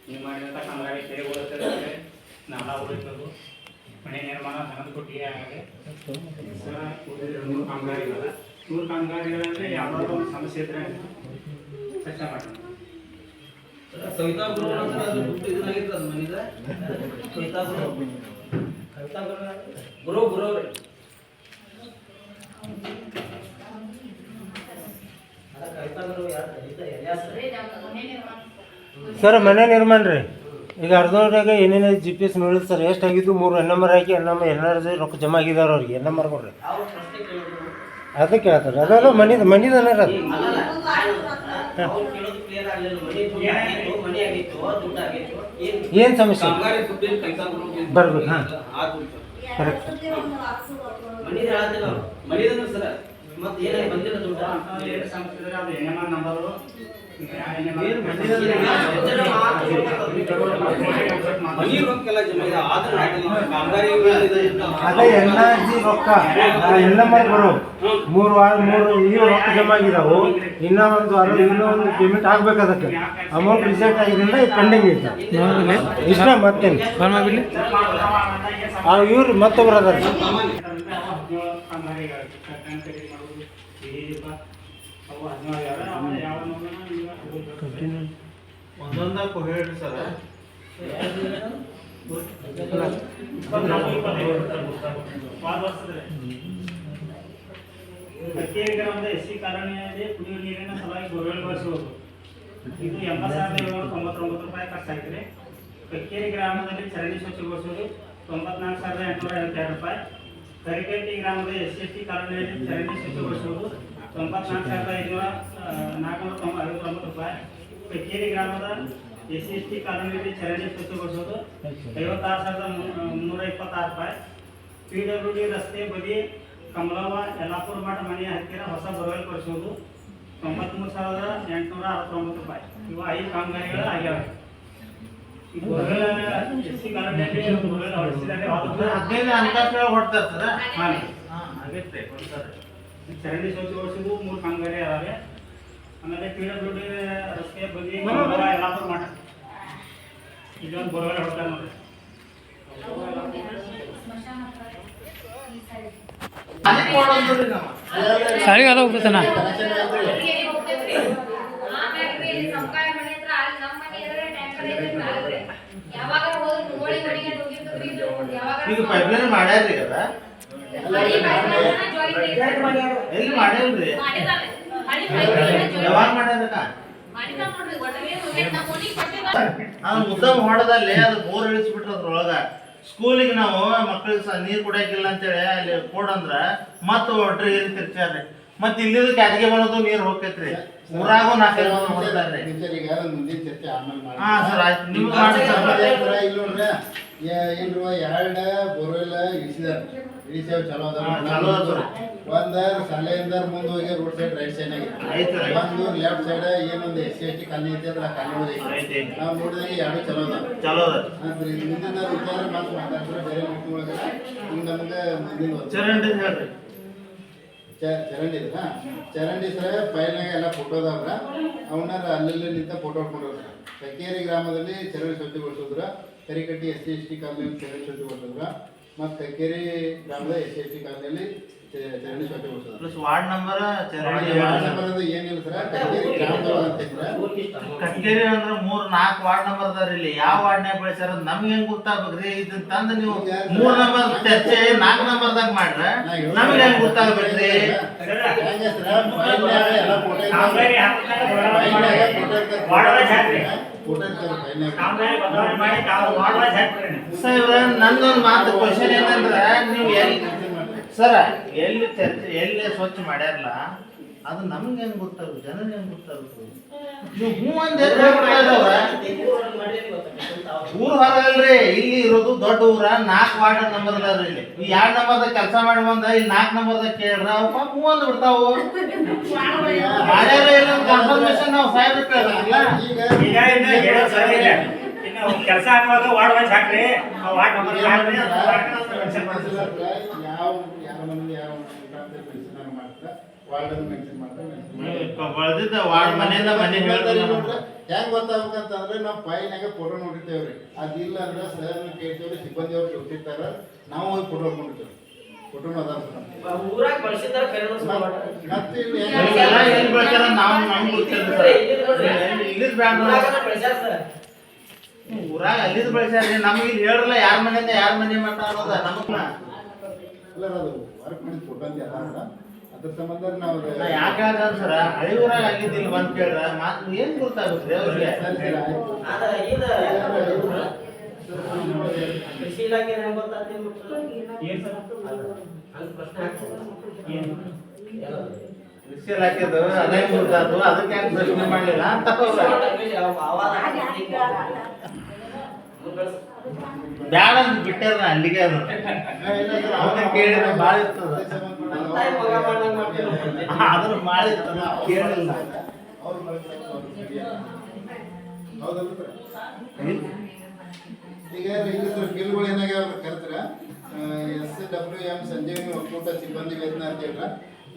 ನೀವು ಮಾಡಿದಂಥ ಕಾಮಗಾರಿ ಕೆರೆಗಳು ನಾಲ ಉಳಿತದು ಮನೆ ನಿರ್ಮಾಣ ದನದ ಕೊಟ್ಟಿಗೆ ಆಗದೆ 3 ಕಾಮಗಾರಿಗಳ 3 ಕಾಮಗಾರಿಗಳಲ್ಲಿ ಯಾವುದಾದ್ರು ಒಂದು ಸಮಸ್ಯೆ ಇದ್ರೆ ಚರ್ಚೆ ಮಾಡೋಣ. ಕವಿತಾ ಗುರು ಇದನ್ನಾಗಿತ್ತು ಅದು ಮನಿದ ಕವಿತಾ ಗುರು ಗುರು ಸರ್ ಮನೆ ನಿರ್ಮಾಣ ರೀ ಈಗ ಅರ್ಧದಾಗ ಏನೇನು GPS ನೋಡಿದ್ ಸರ್ ಎಷ್ಟಾಗಿದ್ದು 3 NMR ಹಾಕಿ NMR ರೊಕ್ಕ ಜಮಾ ಆಗಿದಾರ ಅವ್ರಿಗೆ NMR ಕೊಡ್ರಿ ಅದಕ್ಕೆ ಹೇಳ್ತಾರೆ ಅದೆಲ್ಲ ಮನಿದನ ಅದು ಏನು ಸಮಸ್ಯೆ ಬರ್ಬೇಕು. ಹಾಂ ಕರೆಕ್ಟ್ ಮತ್ತೆ ಏನಾಗಿ ಬಂದಿಲ್ಲ ದುಡ್ಡ ಸಮಸ್ಯೆ ಅದು NMR ನಂಬರು ಅದೇ NRG ರೊಕ್ಕ NMR ಬರೋ 3 ವಾರ 3 ಈ ರೊಕ್ಕ ಜಮಾ ಆಗಿದಾವು. ಇನ್ನೂ ಒಂದು ಪೇಮೆಂಟ್ ಆಗ್ಬೇಕು. ಅದಕ್ಕೆ ಅಮೌಂಟ್ ರಿಸಲ್ಟ್ ಆಗಿದ್ದರಿಂದ ಪೆಂಡಿಂಗ್ ಐತೆ ಇಷ್ಟ. ಮತ್ತೇನು ಇವ್ರು ಮತ್ತೊಬ್ರು ಅದಾರ ಒಂದೊಂದಕ್ಕೂ ಹೇಳ್ರಿ ಸರ್. ಕಕ್ಕೇರಿ ಗ್ರಾಮದ ಎಸ್ಸಿ ಕಾಲೋನಿಯಲ್ಲಿ ಕುಡಿಯುವ ನೀರಿನ ಸಲುವಾಗಿ ಬೋರ್ವೆಲ್ ಬಳಸುವುದು. ಇದು 80,799 ರೂಪಾಯಿ ಖರ್ಚಾಗಿದೆ. ಕಕ್ಕೇರಿ ಗ್ರಾಮದಲ್ಲಿ ಚರಂಡಿ ಸ್ವಚ್ಛಗೊಳಿಸುವುದು 94,852 ರೂಪಾಯಿ. ಕರಿಕಟ್ಟಿ ಗ್ರಾಮದ SC ಕಾಲೋನಿಯಲ್ಲಿ ಚರಂಡಿ ಸ್ವಚ್ಛಗೊಳಿಸುವುದು 94,499 ರೂಪಾಯಿ. ಕಕ್ಕೇರಿ ಗ್ರಾಮದ SC ಕಾಲೋನಿಯಲ್ಲಿ ಚರಂಡಿ ಸ್ವಚ್ಛಗೊಳಿಸುವುದು 56,326 ರೂಪಾಯಿ. PWD ರಸ್ತೆ ಬದಿ ಕಮಲವ್ವ ಯಲ್ಲಾಪುರ ಮಠ ಮನೆಯ ಹತ್ತಿರ ಹೊಸ ಬೋರ್ವೆಲ್ ಕೊಡಿಸುವುದು 93,869 ರೂಪಾಯಿ. ಇವು 5 ಕಾಮಗಾರಿಗಳು ಆಗ್ಯಾವ. ಈ ಬೋರ್ವೆಲ್ SC ಕಾಲೋನಿಯಲ್ಲಿ ಬೋರ್ವೆಲ್ ಹೊಡಿಸಿದರೆ 15 ಹಣಕಾಸು ಕೊಡ್ತಾರೆ ಸರ್. ಹಾಂ, ಆಗೈತೆ ಕೊಡ್ತಾರೆ. ಚರಂಡಿ ಸ್ವಚ್ಛಗೊಳಿಸುವುದು 3 ಕಾಮಗಾರಿ ಅದಾವೆ. ಆಮೇಲೆ PWD ರಸ್ತೆ ಬದಿ ಕಮಲವ್ವ ಯಲ್ಲಾಪುರ ಮಠ ಇಲ್ಲೊಂದು ಬೋರ್ವೆಲ್ ಹೊಡ್ತಾರೆ ನೋಡ್ರಿ. ಅದಕ್ಕೆ ಕೊಡೋದ್ರಿ ನಾವು. ಸಾರಿಗೆ ಅದ ಹೋಗ್ತೈತಣ್ಣ. ಈಗ ಪೈಪ್ಲೈನ್ ಮಾಡ್ಯಾರ್ರಿ ಅದ ಎಲ್ಲಿ ಮಾಡ್ಯಾರ್ರಿ? ಯಾವಾಗ ಮಾಡ್ಯಾರಕ್ಕ? ಅದು ಉತ್ತಮ ಹೊಡೆದಲ್ಲಿ ಅದು ಬೋರ್ ಇಳಿಸ್ಬಿಟ್ರ ಅದ್ರೊಳಗ. ಸ್ಕೂಲಿಗೆ ನಾವು ಮಕ್ಕಳಿಗೆ ನೀರು ಕುಡಿಯಾಕಿಲ್ಲ ಅಂತೇಳಿ ಅಲ್ಲಿ ಕೊಡಂದ್ರ ಮತ್ತೆ ಒಟ್ರಿ ನೀರು ತಿರ್ಚಾರ್ರಿ. ಮತ್ತೆ ಇಲ್ಲಿದ ಕ್ಯಾಟಿಗೆ ಬರೋದು ನೀರು ಹೋಗ್ತೈತ್ರಿ. ಊರಾಗೂ 4 ಹೊಡ್ತಾರ್ರಿ. ಈಗ ಮುಂದಿನ ಚರ್ಚೆ ಆಮೇಲೆ ಮಾಡಿ. ಹಾ ಸರ್ ಆಯ್ತು, ನಿಮ್ಗೆ ಮಾಡಿ ಸರ್. ಇಲ್ಲಿ ನೋಡ್ರಿ ಏನ್ರುವ 2 ಬೋರ್ವೆಲ್ ಇಳಿಸ್ಯಾವ ಚಲೋ ಅದ. ಚಲೋ ಅದ ಸರ್. ಒಂದ ಶಾಲೆಯಿಂದ ಮುಂದೆ ಹೋಗಿ ರೋಡ್ ಸೈಡ್ ರೈಟ್ ಸೈಡ್ ಐತ್ರಿ. ಒಂದು ಲೆಫ್ಟ್ ಸೈಡ್ ಏನೊಂದು SC ಕಾಲನಿ ಐತಿ ಅದ್ರ ಕಾಲನಿ ಐತಿ. ನಾವು ನೋಡಿದಾಗ 2 ಚಲೋ ಅದ. ಚಲೋ ಅದ. ಮುಂದಿನ ವಿಚಾರ ಮಾತು ಮಾತಾಡ್ತಾರೆ ಬೇರೆ ಮೀಟಿಂಗ್ ಒಳಗೆ. ಈಗ ನಮ್ಗೆ ಮುಂದಿನ ಚರಂಡಿ ಹೇಳ್ರಿ. ಚರಂಡಿ ಇದ್ರ ಚರಂಡಿ ಸರ ಫೈಲ್ನಾಗ ಎಲ್ಲ ಫೋಟೋ ಅದಾವ್ರ. ಅವನ್ನ ಅಲ್ಲಲ್ಲಿ ನಿಂತ ಫೋಟೋ ಹೊಡ್ಕೊಂಡ್ರ. ಕಕ್ಕೇರಿ ಗ್ರಾಮದಲ್ಲಿ ಚರಂಡಿ ಸ್ವಚ್ಛಗೊಳಿಸಿದ್ರ. ಕರಿಕಟ್ಟಿ SC ಕಾಲನಿಯಲ್ಲಿ ಚರಂಡಿ ಸ್ವಚ್ಛಗೊಳಿಸಿದ್ರ. ಮತ್ತು ಕಕ್ಕೇರಿ ಗ್ರಾಮದ SC ಕಾಲನಿಯಲ್ಲಿ ಚರಂಡಿ ಸ್ವಚ್ಛಗೊಳಿಸಿದ್ರ. ಪ್ಲಸ್ ವಾರ್ಡ್ ನಂಬರ್ ಚರಂಡಿ ಏನಿಲ್ಲ ಸರ ಕಕ್ಕೇರಿ ಗ್ರಾಮದೊಳಗೆ ಅಂತಿದ್ರ. ಕಕ್ಕೇರಿ ಅಂದ್ರ 3-4 ವಾರ್ಡ್ ನಂಬರ್ ಅದಾರ. ಇಲ್ಲಿ ಯಾವ ವಾರ್ಡ್ನ್ಯಾಗ ಬೆಳೆಸ್ಯಾರ ನಮ್ಗೆ ಹೆಂಗ್ ಗೊತ್ತಾಗ್ಬೇಕ್ರಿ? ಇದನ್ನ ತಂದು ನೀವು 3 ನಂಬರ್ ಚರ್ಚೆ 4 ನಂಬರ್ದಾಗ ಮಾಡ್ರ ನಮ್ಗೆ ಹೆಂಗ್ ಗೊತ್ತಾಗ್ಬೇಕ್ರಿ? ಹೆಂಗೆ ಸರ ಫೈಲ್ನಾಗ ಎಲ್ಲ ಫೋಟೋ ಕಾಮಗಾರಿ ವಾರ್ಡ್ ಹಾಕ್ರಿ. ಫೋಟೋ ಇರ್ತಾರೆ ಫೈಲ್ನಾಗ. ಕಾಮಗಾರಿ ಬದಲಾವಣೆ ಮಾಡಿ ವಾರ್ಡ್ ಹಾಕ್ರಿ. ಸರ್ ನಂದೊಂದು ಮಾತು ಕ್ವಶನ್ ಏನಂದ್ರ, ನೀವು ಸರ ಎಲ್ಲಿ ಚರ್ಚೆ ಎಲ್ಲಿ ಸ್ವಚ್ಛ ಮಾಡ್ಯಾರಲ್ಲ ಅದು ನಮ್ಗೆ ಹೆಂಗ್ ಗೊತ್ತಾಗುತ್ತೆ? ಜನರಿಗೆ ಹೆಂಗ್ ಗೊತ್ತಾಗುತ್ತೆ? ನೀವು ಹೂ ಅಂದ್ ಊರ್ ಹೊರಗಲ್ರಿ. ಇಲ್ಲಿ ಇರೋದು ದೊಡ್ಡ ಊರ, 4 ವಾರ್ಡ್ ನಂಬರ್ ಅದಾವ್ರಿ. ಇಲ್ಲಿ ಈ 2 ನಂಬರ್ದಾಗ ಕೆಲಸ ಮಾಡಿ ಬಂದ ಇಲ್ಲಿ 4 ನಂಬರ್ದಾಗ ಕೇಳ್ರ ಅವ ಹೂ ಅಂದ್ ಬಿಡ್ತಾವು. ಮಾಡ್ಯಾರ ಇಲ್ಲ ಕನ್ಫರ್ಮೇಶನ್ ನಾವು ಸಾಹೇಬ್ರ ಕೇಳಬೇಕಲ್ಲ. ಈಗ ಹೇಳೋದು ಸರಿ ಇಲ್ಲ. ಇನ್ನು ಕೆಲಸ ಆಗುವಾಗ ವಾರ್ಡ್ ವೈಸ್ ಹಾಕ್ರಿ. ವಾರ್ಡ್ ನಂಬರ್ ಹಾಕ್ರಿ. ಯಾವ ಮಂದಿ ಯಾವ ಮೆನ್ಷನ್ ಮಾಡ್ತಾರೆ ವಾರ್ಡನ್ನು ಮೆನ್ಷನ್ ಮಾಡ್ತಾರೆ. ಬಳದಿದ್ದ ವಾರ್ಡ್ ಮನೆಯಿಂದ ಮನೆ ಹೇಳ್ತಾರೆ. ಹೆಂಗ್ ಗೊತ್ತಾಗ್ಬೇಕಂತಂದ್ರೆ ನಾವು ಫೈಲ್ನಾಗ ಫೋಟೋ ನೋಡಿರ್ತೇವ್ರಿ. ಅದಿಲ್ಲ ಅಂದ್ರೆ ಸರ್ ಕೇಳ್ತೇವ್ರಿ, ಸಿಬ್ಬಂದಿ ಅವ್ರು ಗೊತ್ತಿರ್ತಾರ. ನಾವು ಹೋಗಿ ಫೋಟೋ ಹೊಡ್ಕೊಂಡಿರ್ತೇವೆ. ಫೋಟೋನು ಅದಾವ ಊರಾಗ ಬಳಸಿದಾರ ಮತ್ತೆ ಇಲ್ಲಿ ಎಲ್ಲಿ ಬೆಳ್ತಾರ ನಾವು ನಮ್ಗೆ ಗೊತ್ತಿಲ್ಲ. ಇಲ್ಲಿದ್ ಬ್ಯಾಡ ಬಳಸ್ಯಾರ ಸರ್. ಊರಾಗ ಅಲ್ಲಿದ್ ಬೆಳೆಸ್ಯಾರ್ರಿ. ನಮ್ಗೆ ಇಲ್ಲಿ ಹೇಳ್ರಲ್ಲ ಯಾರ ಮನೆಯಿಂದ ಯಾರ ಮನೆ ಮಟ್ಟ ಅನ್ನೋದ ನಮಗ್ ಎಲ್ಲ ಅದು ವರ್ಕ್ ಮಾಡಿದ ಫೋಟೋ ಅಂತ ಅದ. ಅದ್ರ ಸಂಬಂಧ ನಾವು ಯಾಕೆ ಹೇಳ್ತಾರ ಸರ ಹಳಿ ಊರಾಗ ಆಗಿದ್ದಿಲ್ಲ ಬಂದ್ ಕೇಳ್ರ ಮಾತು ಏನ್ ಗೊತ್ತಾಗುತ್ತೆ ಅವ್ರಿಗೆ? ಕೃಷಿ ಇಲಾಖೆ ಹೆಂಗ್ ಗೊತ್ತಾಗ್ತದೆ ಏನ್ ಸರ್? ಹಂಗ ಪ್ರಶ್ನೆ ಹಾಕ್ತಾರೆ. ಕೃಷಿ ಇಲಾಖೆದು ಅದೇ ಗೊತ್ತಾದ್ರು, ಅದಕ್ಕೆ ಯಾಕೆ ಪ್ರಶ್ನೆ ಮಾಡ್ಲಿಲ್ಲ ಅಂತ ಬ್ಯಾಡ ಅಂತ ಬಿಟ್ಟಾರ ಅಲ್ಲಿಗೆ. ಅದು ಅವನ್ನ ಕೇಳಿದ್ರೆ ಭಾಳ ಇರ್ತದ. ಅದನ್ನ ಮಾಡಿರ್ತದ ಕೇಳಿಲ್ಲ. ಈಗ ರೈತರ ಬಿಲ್ಗಳು ಏನಾಗ್ಯಾವ ಕರೆದ್ರ SWM ಸಂಜೀವಿನಿ ಒಕ್ಕೂಟ ಸಿಬ್ಬಂದಿ ವೇತನ ಅಂತ ಹೇಳ್ರ.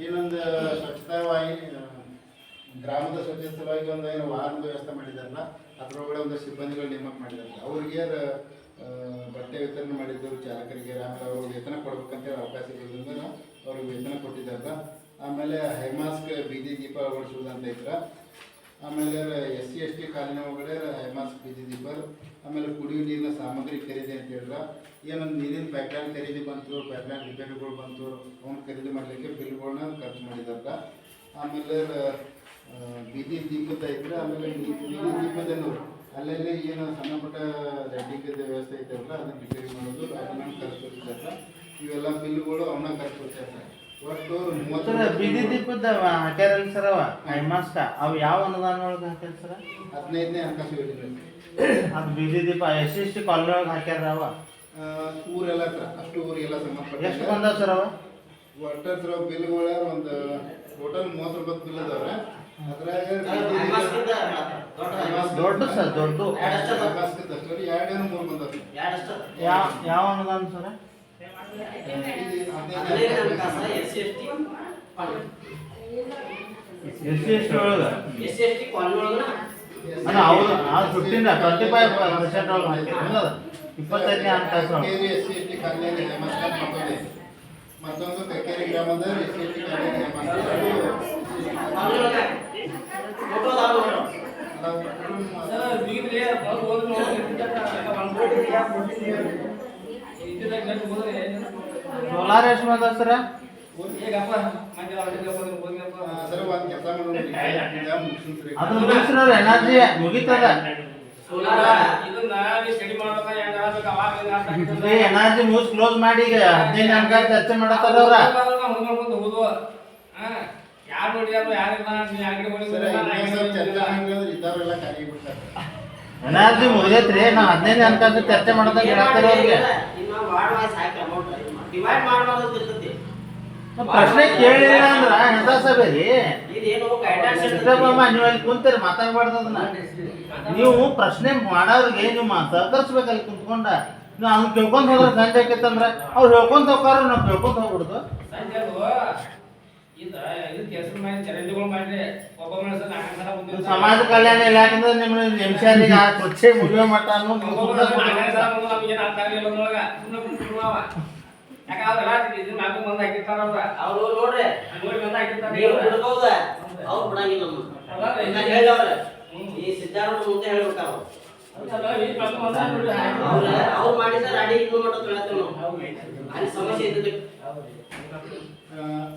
ಇನ್ನೊಂದು ಸ್ವಚ್ಛತಾ ವಾಹಿನಿ ಗ್ರಾಮದ ಸ್ವಚ್ಛತೆ ಸಲುವಾಗಿ ಒಂದು ಏನು ವಾಹನದ ವ್ಯವಸ್ಥೆ ಮಾಡಿದಾರಲ್ಲ ಅದರೊಳಗಡೆ ಒಂದು ಸಿಬ್ಬಂದಿಗಳು ನೇಮಕ ಮಾಡಿದಾರೆ. ಅವ್ರಿಗೆ ಬಟ್ಟೆ ವಿತರಣೆ ಮಾಡಿದ್ದರು ಚಾಲಕರಿಗೆ. ಆಮೇಲೆ ಅವ್ರಿಗೆ ವೇತನ ಕೊಡ್ಬೇಕಂತೇಳಿ ಅವಕಾಶ ಇರೋದ್ರಿಂದ ಅವ್ರಿಗೆ ವೇತನ ಕೊಟ್ಟಿದ್ದಾರ. ಆಮೇಲೆ ಹೈಮಾಸ್ಕ್ ಬೀದಿ ದೀಪ ಅಳವಡಿಸುವುದು ಅಂತ ಐತ್ರ. ಆಮೇಲೆ SC/ST ಕಾಲೋನಿ ಒಳಗಡೆ ಹೆಮಾಸ್ ಬೀದಿ ದೀಪ, ಆಮೇಲೆ ಕುಡಿಯುವ ನೀರಿನ ಸಾಮಗ್ರಿ ಖರೀದಿ ಅಂತ ಹೇಳಿದ್ರೆ ಏನೊಂದು ನೀರಿನ ಪೈಪ್ಲೈನ್ ಖರೀದಿ ಬಂತು, ಪೈಪ್ಲೈನ್ ರಿಪೇರಿಗಳು ಬಂತು, ಅವ್ನು ಖರೀದಿ ಮಾಡಲಿಕ್ಕೆ ಬಿಲ್ಗಳನ್ನ ಖರ್ಚು ಮಾಡಿದಾರ. ಆಮೇಲೆ ಬೀದಿ ದೀಪದ ಐತ್ರಿ, ಆಮೇಲೆ ಬೀದಿ ದೀಪದನ್ನು ಅಲ್ಲಲ್ಲಿ ಏನು ಸಣ್ಣ ಪುಟ್ಟ ಲೈಟಿಂಗ್ ವ್ಯವಸ್ಥೆ ಐತಲ್ಲ ಅದನ್ನ ರಿಪೇರಿ ಮಾಡೋದು, ಅದನ್ನ ಖರ್ಚು ಕೊಡ್ತಾರೆ. ಇವೆಲ್ಲ ಬಿಲ್ಗಳು ಅವನ್ನ ಖರ್ಚು ಕೊಡ್ತಾರೆ. ಒಟ್ಟು ಸರ್ ಬೀದಿ ದೀಪದ ಹಾಕ್ಯಾರಲ್ಲ ಸರ್ ಅವ ಐಮಾಸ್ಕ ಅವು ಯಾವ ಅನುದಾನ ಒಳಗೆ ಹಾಕ್ಯಾರ ಸರ್? 15ನೇ ಹಣಕಾಸು ಯೋಜನೆ. ಅದು ಬೀದಿ ದೀಪ SC/ST ಕಾಲೋನಿ ಒಳಗೆ ಹಾಕ್ಯಾರ ಅವ ಊರೆಲ್ಲ ಅಷ್ಟು ಊರಿಗೆಲ್ಲ ಸಂಬಂಧಪಟ್ಟ ಎಷ್ಟು ಬಂದಾವ ಸರ್ ಅವ? ಒಟ್ಟು ಬಿಲ್ಗಳ ಒಂದು ಟೋಟಲ್ 30 ರೂಪಾಯಿ ಬಿಲ್ ಅದಾವ್ರೆ. ಅದ್ರಾಗ ದೊಡ್ಡ ಸರ್ ದೊಡ್ಡ 2 3 ಬಂದವ್ರಿ. ಯಾವ ಅನುದಾನ ಸರ್? SC/ST ಒಳಗೆ SC/ST ಕಾಲೋನಿ ಒಳಗನ ಅಲ್ಲ ಅವ್ರು 25% ಒಳಗೆ ಹಾಕ್ಯಾರ 25ನೇ ಹಣಕಾಸು SC/ST ಕಾಲೋನಿ ಮತ್ತೊಂದು ಕಕ್ಕೇರಿ ಗ್ರಾಮದ SC/ST ಕಾಲೋನಿ ಸೋಲಾರ್ ಎಷ್ಟು ಬಂದ ಸರ? ಸರ್ ಒಂದು ಕೆಲಸ ಮಾಡೋಣ, ಅದನ್ನ ಮುಗಿಸ್ರ ಎನರ್ಜಿ ಮುಗಿತದ. ಎನರ್ಜಿ ಮುಗಿಸ್ ಕ್ಲೋಸ್ ಮಾಡಿ ಈಗ 15 ಹಣಕಾಸು ಚರ್ಚೆ ಮಾಡತ್ತಾರ ಅವ್ರ. ಇದ್ದಾವೆಲ್ಲ ಖಾಲಿ ಬಿಡ್ತಾರೆ. ಎನರ್ಜಿ ಮುಗಿದೈತ್ರಿ, ನಾವು 15 ಹಣಕಾಸು ಚರ್ಚೆ ಮಾಡೋದಾಗ ಹೇಳ್ತಾರ ಅವ್ರಿಗೆ. ಡಿವೈಡ್ ಮಾಡಬಾರ್ದು ಇರ್ತೈತಿ. ಪ್ರಶ್ನೆ ಕೇಳಿಲ್ಲ ಅಂದ್ರ ಎಂತ ಸಭೆ ರೀ? ಇದೇನು ಗೈಡೆನ್ಸ್ ಸಿದ್ದರಾಮಯ್ಯ ನೀವು ಅಲ್ಲಿ ಕುಂತೀರಿ ಮಾತಾಡ್ಬಾರ್ದು ಅದನ್ನ. ನೀವು ಪ್ರಶ್ನೆ ಮಾಡೋರಿಗೆ ನೀವು ಸಹಕರಿಸ್ಬೇಕಲ್ಲಿ ಕುಂತ್ಕೊಂಡ. ನೀವು ಅವ್ನು ಕೇಳ್ಕೊಂತ ಹೋದ್ರೆ ಸಂಜೆ ಆಕೈತಂದ್ರ ಅವ್ರು ಹೇಳ್ಕೊಂತ ಹೋಗಾರ ನಾವು ಕೇಳ್ಕೊಂತ ಹೋಗ್ಬಿಡುದು. ಸಮಾಜ ಕಲ್ಯಾಣ ಇಲಾಖೆಯಿಂದ ನಿಮ್ಮ ನಿಮಿಷಾರಿಗೆ ಆ ಕೃಷಿ ಮುಗಿಯೋ ಮಟ್ಟ ಅವ್ರು ನೋಡ್ರಿ ನೀವು ಬಿಡ್ಬೋದ ಅವ್ರು ಬಿಡಂಗಿಲ್ಲ. ಈ ಸಿದ್ಧಾರ್ಥ ಮುಂದೆ ಹೇಳ್ಬೇಕು ಅವ್ರು ಮಾಡಿದ್ರೆ ಅಡಿ ಇನ್ನೂ ಮಟ್ಟ ತೊಳತ್ತೇವೆ ನಾವು. ಅಲ್ಲಿ ಸಮಸ್ಯೆ ಇದ್ದದಕ್ಕೆ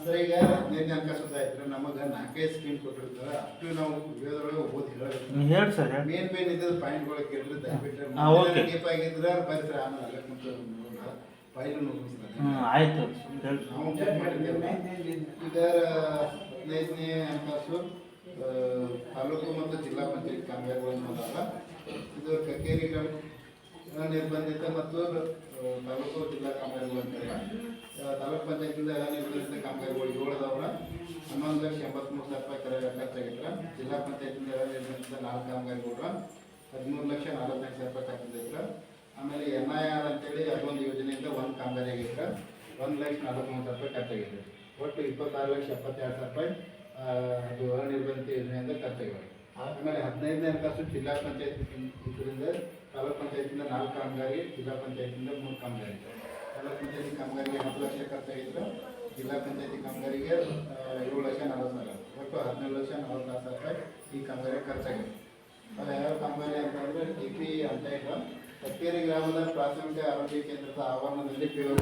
ಸರ್ ಈಗ 15ನೇ ಹಣಕಾಸು ಆಯ್ತು, ನಮಗೆ 4 ಸ್ಕೀಮ್ ಕೊಟ್ಟಿರ್ತಾರೆ. ಅಷ್ಟು ನಾವು ವಿಡಿಯೋದೊಳಗೆ ಓದಿ ಹೇಳಬೇಕು. ಹೇಳಿ ಸರ್. ಮೇನ್ ಇದ್ದದ್ದು ಪಾಯಿಂಟ್ಗಳು ಕೇಳಿದ್ರೆ ದಯವಿಟ್ಟು ಡೀಪ್ ಆಗಿದ್ರೆ ಪರಿಸರ ಆಮೇಲೆ ಅಲ್ಲ ಕುಂತು ಫೈಲ್ ಆಯ್ತು ನಾವು ಚೆಕ್ ಮಾಡಿದ್ದೇವೆ. ಈಗ 15ನೇ ಹಣಕಾಸು ತಾಲೂಕು ಮತ್ತು ಜಿಲ್ಲಾ ಪಂಚಾಯತ್ ಕಾಮಗಾರಿಗಳನ್ನು ಅದಾವ. ಇದು ಕಕ್ಕೇರಿ ನಿರ್ಬಂಧಿತ ಮತ್ತು ತಾಲೂಕು ಜಿಲ್ಲಾ ಕಾಮಗಾರಿಗಳು ಅಂತಾರೆ. ತಾಲೂಕು ಪಂಚಾಯತಿಂದ ನಿರ್ಬಂಧಿತ ಕಾಮಗಾರಿಗಳು 7 ಅದಾವ. 11,83,000 ರೂಪಾಯಿ ಖರ್ಚಾಗಿದ್ರೆ. ಜಿಲ್ಲಾ ಪಂಚಾಯತಿಂದ ನಿರ್ಬಂಧಿತ 4 ಕಾಮಗಾರಿಗಳು 13,40,00,000 ರೂಪಾಯಿ ಖರ್ಚಾಗಿದ್ರೆ. ಆಮೇಲೆ NIR ಅಂತೇಳಿ ಅದೊಂದು ಯೋಜನೆಯಿಂದ 1 ಕಾಮಗಾರಿ ಆಗಿದ್ರೆ 1,43,000 ರೂಪಾಯಿ ಖರ್ಚಾಗಿದೆ. ಒಟ್ಟು 26,72,000 ರೂಪಾಯಿ ಅದು ಅನಿರ್ಬಂಧಿತ ಯೋಜನೆಯಿಂದ ಖರ್ಚಾಗಿದೆ. ಆಮೇಲೆ 15ನೇ ಹಣಕಾಸು ಜಿಲ್ಲಾ ಪಂಚಾಯತ್ ಇದರಿಂದ ತಾಲೂಕು ಪಂಚಾಯತಿಂದ 4 ಕಾಮಗಾರಿ, ಜಿಲ್ಲಾ ಪಂಚಾಯತಿಂದ 3 ಕಾಮಗಾರಿ. ತಾಲೂಕು ಪಂಚಾಯತಿ ಕಾಮಗಾರಿಗೆ 10 ಲಕ್ಷ ಖರ್ಚಾಗಿದ್ರೆ. ಜಿಲ್ಲಾ ಪಂಚಾಯತಿ ಕಾಮಗಾರಿಗೆ 7,40,000. ಒಟ್ಟು 12,40,000 ರೂಪಾಯಿ ಈ ಕಾಮಗಾರಿ ಖರ್ಚಾಗಿದೆ. ಅದು ಯಾವ ಕಾಮಗಾರಿ ಅಂತಂದರೆ DP ಅಂತ ಇಲ್ಲ, ಕಕ್ಕೇರಿ ಗ್ರಾಮದ ಪ್ರಾಥಮಿಕ ಆರೋಗ್ಯ ಕೇಂದ್ರದ ಆವರಣದಲ್ಲಿ PO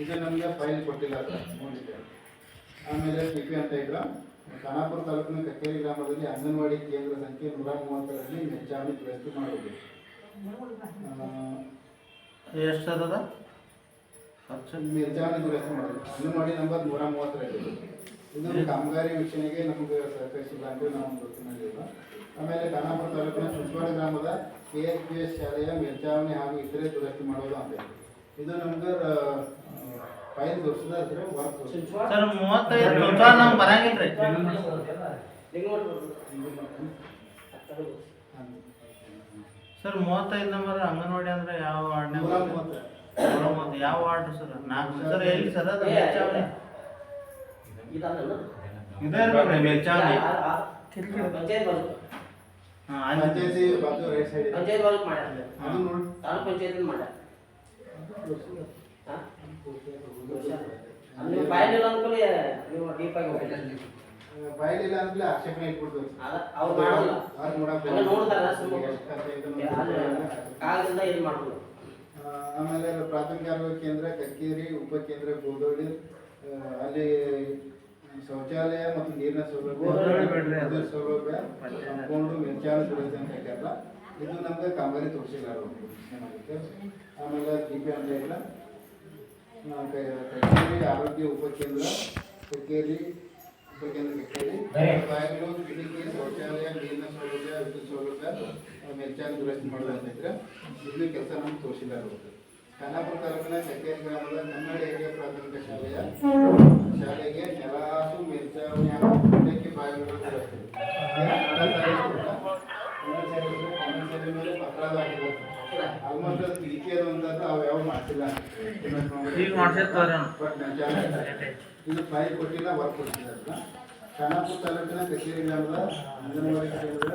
ಇದು ನಮಗೆ ಫೈಲ್ ಕೊಟ್ಟಿಲ್ಲ ನೋಡಿದ್ದೇವೆ. ಆಮೇಲೆ DP ಅಂತ ಇಲ್ಲ, ಖಾನಾಪುರ ತಾಲೂಕಿನ ಕಕ್ಕೇರಿ ಗ್ರಾಮದಲ್ಲಿ ಅಂಗನವಾಡಿ ಕೇಂದ್ರ ಸಂಖ್ಯೆ 130ರಲ್ಲಿ ಮೆಚ್ಚಾವಣಿ ದುರಸ್ತಿ ಮಾಡಬೇಕು. ಎಷ್ಟು ಅದ ಮೆಚ್ಚಾವಣಿ ದುರಸ್ತಿ ಮಾಡಬೇಕು. ಅಂಗನವಾಡಿ ನಂಬರ್ 130ರಲ್ಲಿ ಇದು ಕಾಮಗಾರಿ ವೀಕ್ಷಣೆಗೆ ನಮಗೆ ಸಹಕರಿಸಿಲ್ಲ ಅಂತ ನಾವು ಗೊತ್ತಿಲ್ಲ. ಆಮೇಲೆ ಖಾನಾಪುರ ತಾಲೂಕಿನ ಚುಂಚವಾಡ ಗ್ರಾಮದ KSPS ಶಾಲೆಯ ಮೇಲ್ಚಾವಣಿ ಹಾಗೂ ಇತರೆ ದುರಸ್ತಿ ಮಾಡೋದು ಅಂತ ಇದು ನಮ್ಗೆ ಫೈಲ್ ತೋರಿಸಿದ ವರ್ಕ್ ಸರ್ 35 ನಮ್ಗೆ ಬರಂಗಿಲ್ರಿ ಸರ್. 35 ನಂಬರ್ ಅಂಗನವಾಡಿ ಅಂದ್ರೆ ಯಾವ ವಾರ್ಡ್ನಾಗ? ಯಾವ ವಾರ್ಡ್ ಸರ್? 4 ಸರ್. ಎಲ್ಲಿ ಸರ್ ಅದು ಮೇಲ್ಚಾವಣಿ? ಇದೇ ಇರ್ಬೇಕ್ರಿ ಮೇಲ್ಚಾವಣಿ. ಪಂಚಾಯತಿ ಬಾಜು ರೈಟ್ ಸೈಡ್ ಪಂಚಾಯತ್ ಬಾಜು ಮಾಡ್ಯಾರ. ಅದು ನೋಡಿ ತಾಲೂಕು ಪಂಚಾಯತ್ ಮಾಡ್ಯಾರ. ಅಲ್ಲಿ ಫೈಲ್ ಇಲ್ಲ ಅಂದ್ಕೊಳ್ಳಿ ನೀವು ಡೀಪ್ ಆಗಿ ಹೋಗಿಲ್ಲ. ಬಾಯಿಲಿಲ್ಲ ಅಂದ್ರೆ ಆಕ್ಷೇಪಣೆ ಇಟ್ಬಿಡ್ತೀವಿ. ಅವ್ರು ಮಾಡಲ್ಲ, ಅವ್ರು ನೋಡಕ್ಕೆ ಹಂಗೆ ನೋಡ್ತಾರ ಎಷ್ಟು ಖರ್ಚು ಆಯ್ತು ಅನ್ನೋದು. ಕಾಲದಿಂದ ಇದು ಮಾಡೋದು. ಆಮೇಲೆ ಪ್ರಾಥಮಿಕ ಆರೋಗ್ಯ ಕೇಂದ್ರ ಕಕ್ಕೇರಿ, ಉಪಕೇಂದ್ರ ಗೋದೋಡಿ, ಅಲ್ಲಿ ಶೌಚಾಲಯ ಮತ್ತು ನೀರಿನ ಸೌಲಭ್ಯ ಸೌಲಭ್ಯ ಕಂಪೌಂಡು ಮೆಂಚಾಳ ಸುರಕ್ಷತೆ ಅಂತ ಹಾಕ್ಯಾರಲ್ಲ, ಇದು ನಮ್ಗೆ ಕಾಮಗಾರಿ ತೋರಿಸಿಲ್ಲ ಚೆನ್ನಾಗಿತ್ತು. ಆಮೇಲೆ ದೀಪ ಅಂತ ಇಲ್ಲ, ಕಕ್ಕೇರಿ ಆರೋಗ್ಯ ಉಪಕೇಂದ್ರ ಕಕ್ಕೇರಿ ಕಕ್ಕೇರಿ ಬಾಗಿಲು ಕಿಟಕಿ ಶೌಚಾಲಯ ನೀರಿನ ಸೌಲಭ್ಯ ವಿದ್ಯುತ್ ಸೌಲಭ್ಯ ಮೆಂಚಾಳ ದುರಸ್ತಿ ಮಾಡೋದಂತಿದ್ರೆ ಇದು ಕೆಲಸ ನಮ್ಗೆ ತೋರಿಸಿಲ್ಲ. ಖಾನಾಪುರ ತಾಲೂಕಿನ ಕಕ್ಕೇರಿ ಗ್ರಾಮದ ಕನ್ನಡ ಹಿರಿಯ ಪ್ರಾಥಮಿಕ ಶಾಲೆಗೆ ನೆಲಹಾಸು ಮೇಲ್ಚಾವಣಿ ಹಾಗೂ ಕಿಟಕಿ ಬಾಗಿಲುಗಳು ದುರಸ್ತಿ ಅಪರಾಧ ಆಗಿಲ್ಲ. ಆಲ್ಮೋಸ್ಟ್ ಅದು ಕಿಟಕಿ ಅದು ಅಂತಂದ್ರೆ ಅವು ಯಾವ ಮಾಡಿಸಿಲ್ಲ. ಇದು ಫೈಲ್ ಕೊಟ್ಟಿಲ್ಲ, ವರ್ಕ್ ಕೊಟ್ಟಿಲ್ಲ. ಖಾನಾಪುರ ತಾಲೂಕಿನ ಕಕ್ಕೇರಿ ಗ್ರಾಮದ ಅಂಗನವಾಡಿ ಕೇಂದ್ರ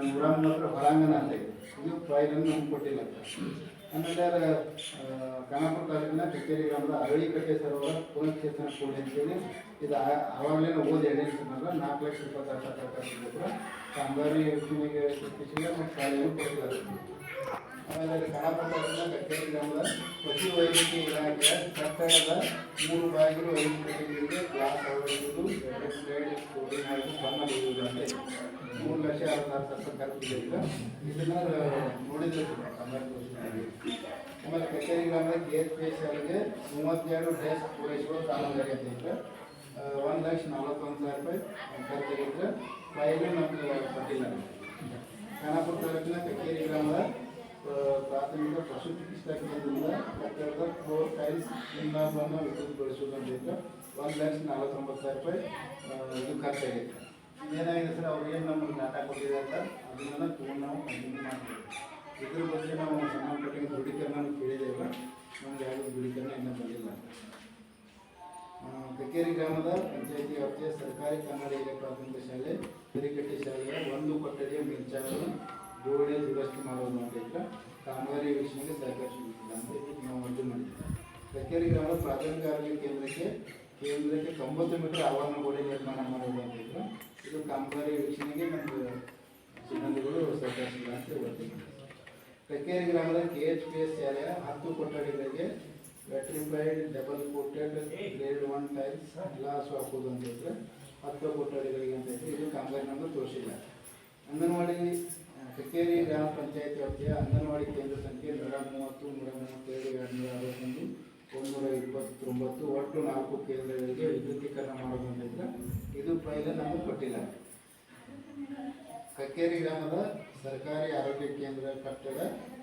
130 ಹೊರಾಂಗಣ ಅಂತ ಇದೆ. ಇದು ಫೈಲನ್ನು ನಮ್ಗೆ ಕೊಟ್ಟಿಲ್ಲ. ಆಮೇಲೆ ಖಾನಾಪುರ ತಾಲೂಕಿನ ಕಕ್ಕೇರಿ ಗ್ರಾಮದ ಅರಳಿಕಟ್ಟೆ ಸರೋವರ ಪುನಶ್ಚೇತನ ಕೂಡಿ ಅಂತೇಳಿ ಇದು ಆವಾಗಲೇ ಓದಿ ಹೇಳಿರ್ತಾರಲ್ಲ, 4,26,000 ಕಾಮಗಾರಿ ಯೋಜನೆಗೆ ಸೃಷ್ಟಿಸಿಲ್ಲ ಮತ್ತು ಶಾಲೆಯನ್ನು ಕೊಟ್ಟಿದ್ದಾರೆ. ಆಮೇಲೆ ಖಾನಾಪುರ ತಾಲೂಕಿನ ಕಕ್ಕೇರಿ ಗ್ರಾಮದ ಪಶು ವೈದ್ಯಕೀಯ ಇಲಾಖೆಯ ಕಟ್ಟಡದ 3 ಬಾಗಿಲು 5 ಕಿಟಕಿಗಳಿಗೆ ಗ್ಲಾಸ್ ಅಳವಡಿಸುವುದು, ಕೋಡಿಂಗ್ ಹಾಗೂ ಬಣ್ಣ ಬೀಳುವುದು ಅಂತ 3,66,000 ಖರ್ಚಿದೆ. ಇದನ್ನ ನೋಡಿದ್ರೆ ಆಮೇಲೆ ಕಕ್ಕೇರಿ ಗ್ರಾಮದ KSP ಶಾಲೆಗೆ 32 ಡ್ರೆಸ್ ಪೂರೈಸುವ ಕಾಮಗಾರಿ ಅಂತ ಇದ್ರೆ 1,41,000 ಖರ್ಚಾಗಿದ್ರೆ ಫೈಲು ನಮ್ಗೆ ಕೊಟ್ಟಿಲ್ಲ. ಖಾನಾಪುರ ತಾಲೂಕಿನ ಕಕ್ಕೇರಿ ಗ್ರಾಮದ ಪ್ರಾಥಮಿಕ ಪಶು ಚಿಕಿತ್ಸಾ ಕೇಂದ್ರದಿಂದ ಕಟ್ಟಡದ 4 ಟೈಲ್ಸ್ ನಿರ್ಮಾಣವನ್ನು ವಿದ್ಯುತ್ಗೊಳಿಸುವುದು ಅಂತ ಇದ್ರೆ 1,49,000 ಇದು ಖರ್ಚಾಗಿದೆ. ಏನಾಗಿದೆ ಸರ್, ಅವ್ರು ಏನು ನಮಗೆ ಡಾಟಾ ಕೊಟ್ಟಿದ್ದಾರೆ ಅದನ್ನೆಲ್ಲ ತೊಗೊಂಡು ನಾವು ಕಂಟಿನ್ಯೂ ಮಾಡ್ತೀವಿ. ಇದ್ರ ಬಗ್ಗೆ ನಾವು ಸಂಬಂಧಪಟ್ಟ ದೃಢೀಕರಣ ಕೇಳಿದ್ದೇವೆ, ನಮ್ಗೆ ಯಾವುದೇ ದೃಢೀಕರಣ ಇನ್ನೂ ಬಂದಿಲ್ಲ. ಕಕ್ಕೇರಿ ಗ್ರಾಮದ ಪಂಚಾಯತಿ ವ್ಯಾಪ್ತಿಯ ಸರ್ಕಾರಿ ಕನ್ನಡ ಹಿರಿಯ ಪ್ರಾಥಮಿಕ ಶಾಲೆ ಹಿರಿಕಟ್ಟೆ ಶಾಲೆಯ 1 ಕೊಠಡಿಯ ಮೇಲ್ಚಾವಣಿ ಗೋಡೆ ದುರಸ್ತಿ ಮಾಡುವುದು ಅಂತ ಇದ್ರೆ ಕಾಮಗಾರಿ ವೀಕ್ಷಣೆಗೆ ಸಹಕರಿಸುವುದಿಲ್ಲ ಅಂತ ನಾವು ವರದಿ ಮಾಡಿದ್ದೇವೆ. ಕಕ್ಕೇರಿ ಗ್ರಾಮದ ಪ್ರಾಥಮಿಕ ಆರೋಗ್ಯ ಕೇಂದ್ರಕ್ಕೆ 90 ಮೀಟರ್ ಆವರಣ ಗೋಡೆ ನಿರ್ಮಾಣ ಮಾಡುವುದು ಅಂತ ಇದ್ರೆ ಇದು ಕಾಮಗಾರಿ ವೀಕ್ಷಣೆಗೆ ನಮ್ಮದು ಸಿಬ್ಬಂದಿಗಳು ಸಹಕರಿಸಿಲ್ಲ ಅಂತ ವರದಿ ಮಾಡಿದ್ದೇವೆ. ಕಕ್ಕೇರಿ ಗ್ರಾಮದ KHPS ಶಾಲೆಯ 10 ಕೊಠಡಿಗಳಿಗೆ vitrified double coated grade 1 tiles glass ಹಾಕುವುದು ಅಂತ ಇದ್ರೆ 10 ಕೊಠಡಿಗಳಿಗೆ ಅಂತ ಇದ್ರೆ ಇದು ಕಾಮಗಾರಿ ನಮ್ಮದು ತೋರಿಸಿಲ್ಲ. ಅಂಗನವಾಡಿ ಕಕ್ಕೇರಿ ಗ್ರಾಮ ಪಂಚಾಯತ್ ವ್ಯಾಪ್ತಿಯ ಅಂಗನವಾಡಿ ಕೇಂದ್ರ ಸಂಖ್ಯೆ 130, 132, 261, 129 ಒಟ್ಟು 4 ಕೇಂದ್ರಗಳಿಗೆ ವಿದ್ಯುದೀಕರಣ ಮಾಡೋದು ಅಂತ ಇದ್ರೆ ಇದು ಫೈಲ್ ನಮಗೆ ಕೊಟ್ಟಿಲ್ಲ. ಕಕ್ಕೇರಿ ಗ್ರಾಮದ ಸರ್ಕಾರಿ ಆರೋಗ್ಯ ಕೇಂದ್ರ ಕಟ್ಟಡ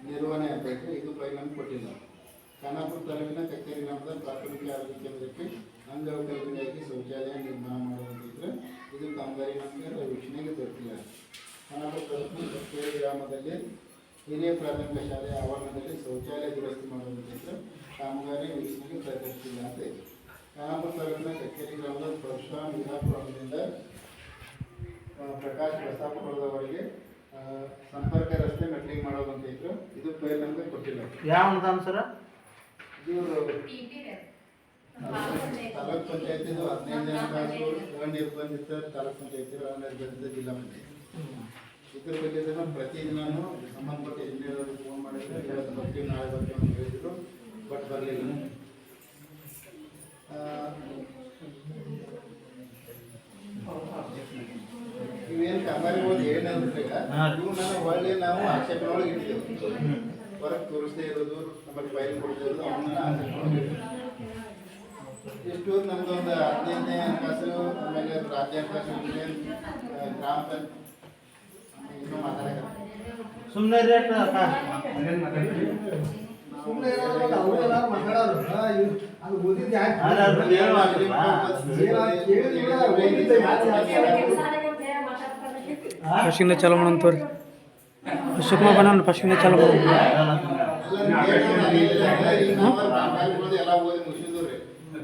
ನಿರ್ವಹಣೆ ಅಂತ ಇದ್ರೆ ಇದು ಫೈಲ್ ನಮ್ಗೆ ಕೊಟ್ಟಿಲ್ಲ. ಖಾನಾಪುರ ತಾಲೂಕಿನ ಕಕ್ಕೇರಿ ಗ್ರಾಮದ ಪ್ರಾಥಮಿಕ ಆರೋಗ್ಯ ಕೇಂದ್ರಕ್ಕೆ ಅಂಗವಿಕಲರಿಗಾಗಿ ಶೌಚಾಲಯ ನಿರ್ಮಾಣ ಮಾಡುವಂತಿದ್ರೆ ಇದು ಕಾಮಗಾರಿ ನಮಗೆ ವೀಕ್ಷಣೆಗೆ ದೊರಕಿಲ್ಲ. ಖಾನಾಪುರ ತಾಲೂಕಿನ ಕಕ್ಕೇರಿ ಗ್ರಾಮದಲ್ಲಿ ಹಿರಿಯ ಪ್ರಾಥಮಿಕ ಶಾಲೆಯ ಆವರಣದಲ್ಲಿ ಶೌಚಾಲಯ ದುರಸ್ತಿ ಮಾಡುವಂತಿದ್ರೆ ಕಾಮಗಾರಿ ವೀಕ್ಷಣೆಗೆ ಸಹಕರಿಸಿಲ್ಲ ಅಂತ ಇದೆ. ಖಾನಾಪುರ ತಾಲೂಕಿನ ಕಕ್ಕೇರಿ ಗ್ರಾಮದ ಪರಶುರಾಮ್ ವಿಧಾಪುರದಿಂದ ಪ್ರಕಾಶ್ ಬಸಾಪುರದವರೆಗೆ ಸಂಪರ್ಕ ರಸ್ತೆ ಮೆಟ್ಲಿಂಗ್ ಮಾಡೋದಂತ ಇದ್ರು ಇದು ಫೈಲ್ ನಮಗೆ ಕೊಟ್ಟಿಲ್ಲ. ಯಾವ ಅನುದಾನ ಸರ? ಇದು ತಾಲೂಕ್ ಪಂಚಾಯತಿದು 15ನೇ ತಾಸು ನಿರ್ಬಂಧಿತ ತಾಲೂಕ್ ಪಂಚಾಯತಿ ನಿರ್ಬಂಧಿತ ಜಿಲ್ಲಾ ಪಂಚಾಯತಿ. ಇದ್ರ ಬಗ್ಗೆ ಪ್ರತಿದಿನೂ ಸಂಬಂಧಪಟ್ಟ ಇಂಜಿನಿಯರ್ ಫೋನ್ ಮಾಡಿದ್ರೆ ಇವತ್ತು ಬರ್ತೀವಿ ನಾಳೆ ಬರ್ತೀವಿ ಅಂತ ಹೇಳಿದ್ರು, ಬಟ್ ಬರಲಿಲ್ಲ. ಇವೇನು ಕಾಮಗಾರಿಗಳು ಏನಂದ್ರೆ ಇವನ್ನ ಒಳ್ಳೆ ನಾವು ಆಕ್ಷೇಪಣೆ ಒಳಗೆ ಇಡ್ತೀವಿ, ಹೊರಗೆ ತೋರಿಸದೇ ಇರೋದು ನಮ್ಮಲ್ಲಿ ಫೈಲ್ ಕೊಡದೇ ಇರೋದು ಅವನ್ನ ಆಕ್ಷೇಪಣೆ ಒಳಗೆ ಇಡ್ತೀವಿ. ಇಷ್ಟು ನಮ್ದೊಂದು 15ನೇ ಹಣಕಾಸು ಆಮೇಲೆ ರಾಜ್ಯ ಹಣಕಾಸು ಗ್ರಾಮ ಪಂಚಾಯತ್ ಇನ್ನೂ ಮಾತಾಡಕ ಸುಮ್ಮನೆ ರೇಟ್ ಸುಮ್ಮನೆ ಅವರೆಲ್ಲ ಮಾತಾಡೋರು ಅದು ಓದಿದ್ದು ಫಸ್ಟಿಂದ ಚಾಲು ಮಾಡೋಣ ತೋರಿ. ಶಿವಕುಮಾರ್ ಬಣ್ಣ ಫಸ್ಟಿಂದ ಚಾಲು ಮಾಡೋಣ. ಎಲ್ಲ ಓದಿ ಮುಗಿಸಿದ್ರಿ.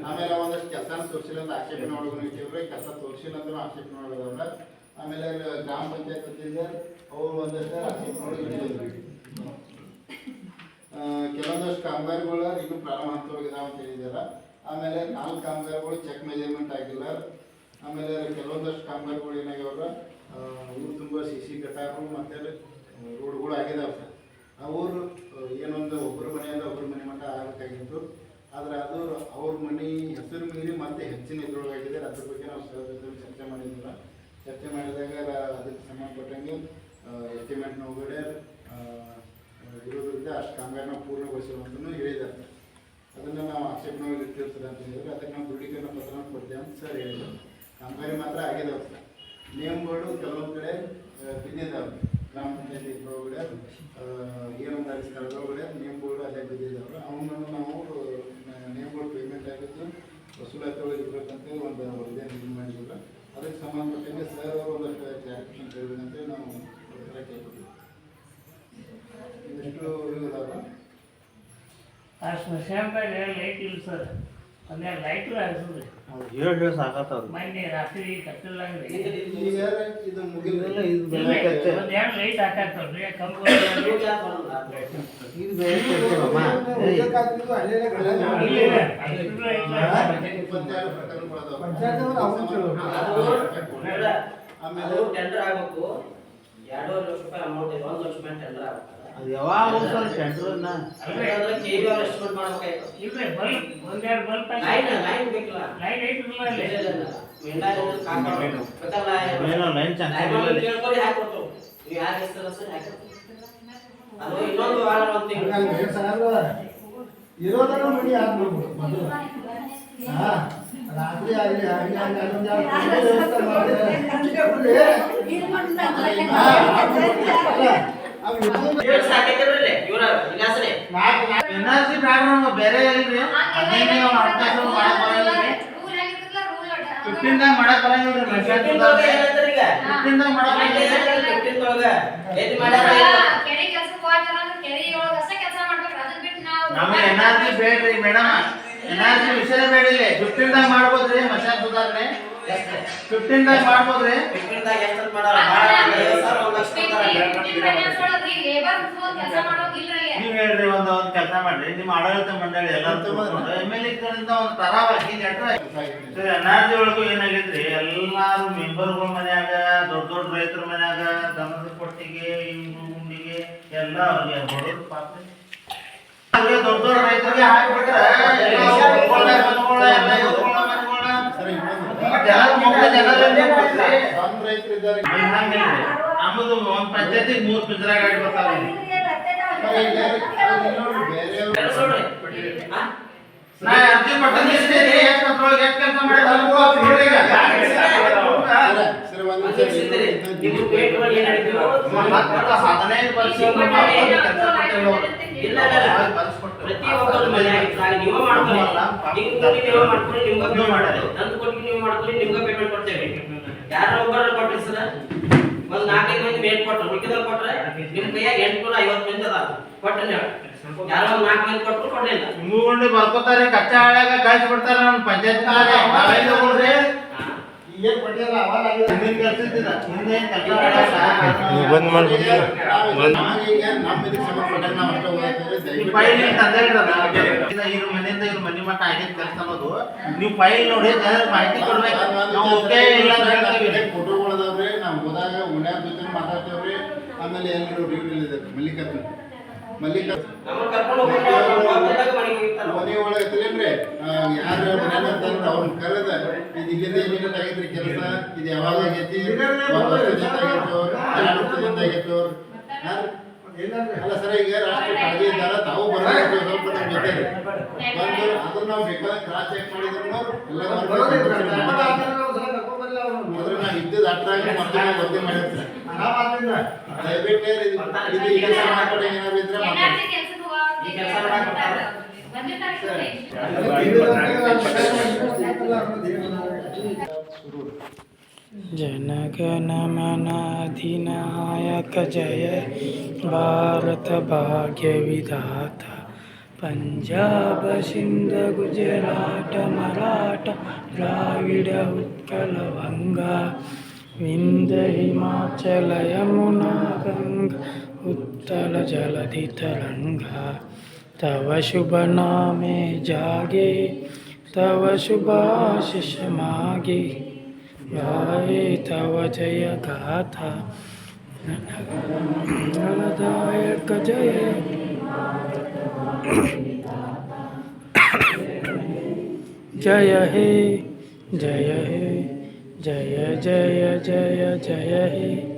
ಆಮೇಲೆ ಒಂದಷ್ಟು ಕೆಲಸ ತೋರಿಸಿಲ್ಲ ಅಂತ ಆಕ್ಷೇಪಣೆ ಮಾಡೋದು ಇಟ್ಟಿವ್ರಿ, ಕೆಲಸ ತೋರಿಸಿಲ್ಲ ಅಂದ್ರೆ ಆಕ್ಷೇಪಣೆ ಮಾಡೋದವ್ರ. ಆಮೇಲೆ ಗ್ರಾಮ ಪಂಚಾಯತ್ ವತಿಯಿಂದ ಅವ್ರು ಒಂದಷ್ಟು ಆಕ್ಷೇಪಣೆ ಮಾಡೋದು ಇಟ್ಟಿದ್ರಿ. ಕೆಲವೊಂದಷ್ಟು ಕಾಮಗಾರಿಗಳು ಇನ್ನೂ ಪ್ರಾರಂಭ ಹಂತವಾಗಿದಾವೆ ಅಂತ ಹೇಳಿದಾರ. ಆಮೇಲೆ 4 ಕಾಮಗಾರಿಗಳು ಚೆಕ್ ಮೆಜರ್ಮೆಂಟ್ ಆಗಿಲ್ಲ. ಆಮೇಲೆ ಕೆಲವೊಂದಷ್ಟು ಕಾಮಗಾರಿಗಳು ಏನಾಗ್ಯಾವ್ರ ಊರು ತುಂಬ CC ಗಟಾರು ಮತ್ತು ರೋಡ್ಗಳು ಆಗಿದಾವೆ ಸರ್. ಆ ಊರು ಏನೊಂದು ಒಬ್ಬರ ಮನೆಯಿಂದ ಒಬ್ಬರ ಮನೆ ಮಟ್ಟ ಆಗಬೇಕಾಗಿತ್ತು. ಆದರೆ ಅದು ಅವ್ರ ಮನೆ ಹೆಸರು ಮೀರಿ ಮತ್ತೆ ಹೆಚ್ಚಿನ ಇದ್ರೊಳಗಾಗಿದೆ. ಅದ್ರ ಬಗ್ಗೆ ನಾವು ಚರ್ಚೆ ಮಾಡಿದ್ದಿಲ್ಲ. ಚರ್ಚೆ ಮಾಡಿದಾಗ ಅದಕ್ಕೆ ಸಂಬಂಧಪಟ್ಟಂಗೆ ಎಸ್ಟಿಮೇಟ್ನ ಒಳಗಡೆ ಇರೋದ್ರಿಂದ ಅಷ್ಟು ಕಾಮಗಾರಿನ ಪೂರ್ಣಗೊಳಿಸುವಂತೂ ಹೇಳಿದ್ದಾರೆ. ಅದನ್ನು ನಾವು ಆಕ್ಷೇಪಣೆಯಲ್ಲಿ ಇಟ್ಟಿರ್ತಾರೆ ಅಂತ ಹೇಳಿದ್ರೆ ಅದಕ್ಕೆ ನಾವು ದೃಢೀಕರಣ ಪತ್ರ ಕೊಡ್ತೇವೆ ಅಂತ ಸರ್ ಹೇಳಿದ್ರು. ಕಾಮಗಾರಿ ಮಾತ್ರ ಆಗಿದಾವೆ ಸರ್. ನೇಮ್ಗಳು ಕೆಲವೊಂದು ಕಡೆ ಬಿದ್ದಿದ್ದಾವೆ. ಗ್ರಾಮ ಪಂಚಾಯತಿ ಒಳಗಡೆ ಏನೊಂದು ಸ್ಥಳದೊಳಗಡೆ ನೇಮ್ಗಳು ಅಲ್ಲೇ ಬಿದ್ದಿದ್ದಾವೆ. ಅವನನ್ನು ನಾವು ನೇಮ್ಗಳು ಪೇಮೆಂಟ್ ಆಗಿದ್ದು ವಸೂಲಾತಿ ಒಳಗೆ ಇರಬೇಕಂತ ಒಂದು ವರದಿಯನ್ನು ಇದು ಮಾಡಿಲ್ಲ. ಅದಕ್ಕೆ ಸಂಬಂಧಪಟ್ಟಂಗೆ ಸರ್ ಅವರು ಒಂದಷ್ಟು ಕ್ಲಾರಿಫಿಕೇಶನ್ ಕೇಳಬೇಕಂತ ನಾವು ಕೇಳ್ತೀವಿ. ಇದಿಷ್ಟು ಇದಾವೆ. ಆ ಸ್ಮಶಾನ ಲೈಟ್ ಇಲ್ಲ ಸರ್, ಅಂದ್ರೆ ಲೈಟ್ ಹಾಕ್ಸೋದ್ರಿ ಹೇಳಿ ಸಾಕಾತವ್ರು. ಮೊನ್ನೆ ರಾತ್ರಿ ಕತ್ತಲಾಗ್ರಿ ಈಗ ಇದು ಮುಗಿದಿಲ್ಲ. ಒಂದ್ ಎರಡು ಲೈಟ್ ಹಾಕಾಕ್ತಾವ್ರಿ ಕಂಬ ಇದು ಬೇರೆ ಚರ್ಚೆವಮ್ಮ. ಆಮೇಲೆ ಟೆಂಡರ್ ಆಗಬೇಕು. 2.5 ಲಕ್ಷ ರೂಪಾಯಿ ಅಮೌಂಟ್ ಇದೆ. 1 ಲಕ್ಷ ರೂಪಾಯಿ ಟೆಂಡರ್ ಆಗ್ಬೇಕು. ಅದು ಯಾವಾಗ ಸರ್ ಟೆಂಡರ್ನ KB ಅವ್ರು ಎಸ್ಟಿಮೇಟ್ ಮಾಡ್ಬೇಕಾಯ್ತು. ಇಲ್ರಿ ಬಲ್ಬ್ ಒಂದೆರಡು ಬಲ್ಬ್ ಲೈನ್ ಬೇಕಿಲ್ಲ. ಲೈಟ್ ಐತ್ರಲ್ಲ ಅಲ್ಲಿ ಏನೋ ಲೈನ್ ಚೆನ್ನಾಗಿಲ್ಲ. ಕೇಳ್ಕೊಳ್ಳಿ ಹಾಕೊಟ್ಟು. ನೀವು ಯಾರು ಹೆಸರು ಸರ್ ಹಾಕೊಟ್ಟು. ಅದು ಇನ್ನೊಂದು ವಾರ ಒಂದು ತಿಂಗಳು ಇರೋದನ್ನ ಮನಿ ಆಗ್ಬೇಕು ಮೊದಲು. ರಾತ್ರಿ ಆಗಲಿ ವ್ಯವಸ್ಥೆ ಮಾಡಿ ಸಾಕೈತಿರಲ್ಲ ಇವರ ವಿಲಾಸನೆ NRC ಬ್ಯಾಕ್ಗ್ರೌಂಡ್ ಬೇರೆ ಇಲ್ರಿ. ಅದನ್ನೇ ಅವಕಾಶ ಮಾಡಕ್ ಬರಲ್ರಿ. 15 ದಾಗ ಮಾಡಕ್ ಬರಂಗಿಲ್ರಿ. 15 ದಾಗ ಮಾಡಕ್ ನಮಗೆ NRC ಬೇಡ್ರಿ ಮೇಡಮ್. NRC ವಿಷಯ ಬೇಡಿಲ್ಲ. 15 ದಾಗ ಮಾಡ್ಬೋದ್ರಿ ಮಶಾನ್ ಸುಧಾರಣೆ. 15 ದಾಗ ಮಾಡ್ಬೋದ್ರಿ. 15 ದಾಗ ಎಷ್ಟು ಮಾಡಲ್ಲ. 50,000 1 ಲಕ್ಷ ನೀವ್ ಹೇಳ್ರಿ ಒಂದು ಕೆಲಸ ಮಾಡ್ರಿ. ನಿಮ್ಮ ಆಡಳಿತ ಮಂಡಳಿ ಎಲ್ಲರೂ MLA ಕಡೆಯಿಂದ ಒಂದು ತರಾವಾಗಿ NRC ಒಳಗೂ ಏನಾಗೈತ್ರಿ, ಎಲ್ಲಾರು ಮೆಂಬರ್ಗಳ ಮನ್ಯಾಗ ದೊಡ್ಡ ದೊಡ್ಡ ರೈತರ ಮನ್ಯಾಗ ದನದ ಕೊಟ್ಟಿಗೆ ಗುಂಡಿಗೆ ಎಲ್ಲ ಅವ್ರಿಗೆ ಬಡವ್ರ ಪಾಪ ದೊಡ್ಡ ದೊಡ್ಡ ರೈತರಿಗೆ ಹಾಕ್ಬಿಟ್ರೆ ನಮ್ಮದು ಒಂದ್ ಪಂಚಾಯತಿಗೆ 3 ಪಿಂಜರ ಗಾಡಿ ಬರ್ತಾವೆ. ನಾ ಅರ್ಜಿ ಕೊಟ್ಟಂಗೆ ಎಷ್ಟು ಕೆಲಸ ಮಾಡಿದ್ರೆ ಪ್ರತಿಯೊಬ್ಬರ ಮನೆಯಾಗಿ ನೀವು ಮಾಡ್ಕೊಳ್ಳಿ. ನಿಮ್ಗೆ ಮಾಡಲ್ಲ. ನಂದು ಕೊಟ್ಟು ನೀವು ಮಾಡ್ಕೊಳ್ಳಿ. ನಿಮ್ಗೆ ಪೇಮೆಂಟ್ ಕೊಡ್ತೇವೆ. ಯಾರೋ ಒಬ್ಬರು ಕೊಟ್ರಿ ಸರ್, ಒಂದು 4-5 ಮಂದಿ ಮೇಲ್ ಕೊಟ್ಟರು. ಮಿಕ್ಕಿದವ್ರು ಕೊಟ್ರೆ ನಿಮ್ಮ ಕೈಯಾಗ 850 ಮಂದಿ ಅದ ಕೊಟ್ಟರೆ ಯಾರೋ ಒಂದು 4 ಮಂದಿ ಕೊಟ್ಟರು ಕೊಡಲಿಲ್ಲ. ಮೂಗುಂಡಿ ಬರ್ಕೋತಾರೆ. ಕಚ್ಚಾ ಹಳ್ಯಾಗ ಕಳ್ಸಿ ಬಿಡ್ತಾರೆ. ನಮ್ಮ ಪಂಚಾಯತ್ ನಾವೇನ್ರಿ ಏನು ಕೊಟ್ಟಿಲ್ಲ ಅವಾಗ ಹಿಂದಿನ ಕೆಲಸ ಇದ್ದಿಲ್ಲ. ಹಿಂದೆ ಕೆಲಸ ಬಂದ್ ಮಾಡ್ಬಿಡಿ. ಈಗ ನಮ್ಮ ಇದಕ್ಕೆ ಸಂಬಂಧಪಟ್ಟ ನಾವು ಅಷ್ಟೇ ಓದ್ತೀವಿ. ಫೈಲ್ ಇವ್ರ ಮನೆಯಿಂದ ಇವ್ರ ಮನೆ ಮಟ್ಟ ಆಗೈತೆ ಕೆಲಸ ಅನ್ನೋದು ನೀವು ಫೈಲ್ ನೋಡಿ ಮಾಹಿತಿ ಕೊಡ್ಬೇಕು. ನಾವು ಓಕೆ ಇಲ್ಲ ಅಂತ ಹೇಳ್ತೀವಿ. ಫೋಟೋಗಳದಾವ್ರಿ. ನಾವು ಹೋದಾಗ ಉಣ್ಯಾರ ಜೊತೆ ಮಾತಾಡ್ತೇವ್ರಿ. ಆಮೇಲೆ ಎಲ್ಲರೂ ಡ್ಯೂಟಿ ಇದೆ ನಮ್ಮನ್ನು ಕರ್ಕೊಂಡು ಹೋಗ್ಬಿಟ್ಟು ಮನೆಗೆ ಹೋಗಿರ್ತಾರೆ. ಮನೆ ಒಳಗೆ ಐತಿಲ್ರಿ ಯಾರು ಮನೆ ಅಂತಂದ್ರೆ ಅವ್ರನ್ನ ಕರೆದ ಇದು ಇಲ್ಲಿಂದ ಇಲ್ಲಿಂದ ಆಗೈತ್ರಿ ಕೆಲಸ, ಇದು ಯಾವಾಗ ಆಗೈತಿ, 1 ವರ್ಷದಿಂದ ಆಗೈತೋ 2 ವರ್ಷದಿಂದ ಆಗೈತೋ. ಅಲ್ಲ ಸರ್, ಈಗ ರಾಷ್ಟ್ರ ಕಾಳಜಿ ಇದ್ದಾರ ತಾವು ಬರಬೇಕು. ಸ್ವಲ್ಪ ನಮ್ಮ ಜೊತೆ ಬಂದು ಅದನ್ನ ನಾವು ಬೇಕಾದ್ರೆ ಕ್ರಾಸ್ ಚೆಕ್ ಮಾಡಿದ್ರು ಎಲ್ಲ ನಾವು ಇದ್ದಿದ್ದು ಅಟ್ರಾಗಿ ಮತ್ತೆ ಒದ್ದೆ ಮಾಡಿರ್ತಾರೆ. ದಯವಿಟ್ಟು ಇದು ಈ ಕೆಲಸ ಮಾಡ್ಕೊಂಡು ಏನಾದ್ರು ಇದ್ರೆ ಈ ಕೆಲಸ ಮಾಡಕ್ಕೆ ಜನಗಣ ಮನ ಅಧಿನಾಯಕ ಜಯ ಭಾರತ ಭಾಗ್ಯ ವಿಧಾತ ಪಂಜಾಬ ಸಿಂಧ ಗುಜರಾಟ ಮರಾಠ ದ್ರಾವಿಡ ಉತ್ಕಲ ವಂಗ ವಿಂಧ್ಯ ಹಿಮಾಚಲ ಯಮುನಾ ಗಂಗಾ ಉತ್ತಲ ಜಲಧಿ ತರಂಗ तव शुभ नामे जागे तव शुभाशिष मागे गाये तव जय गाथा फलदायक जय जय हे जय हे जय जय जय जय हे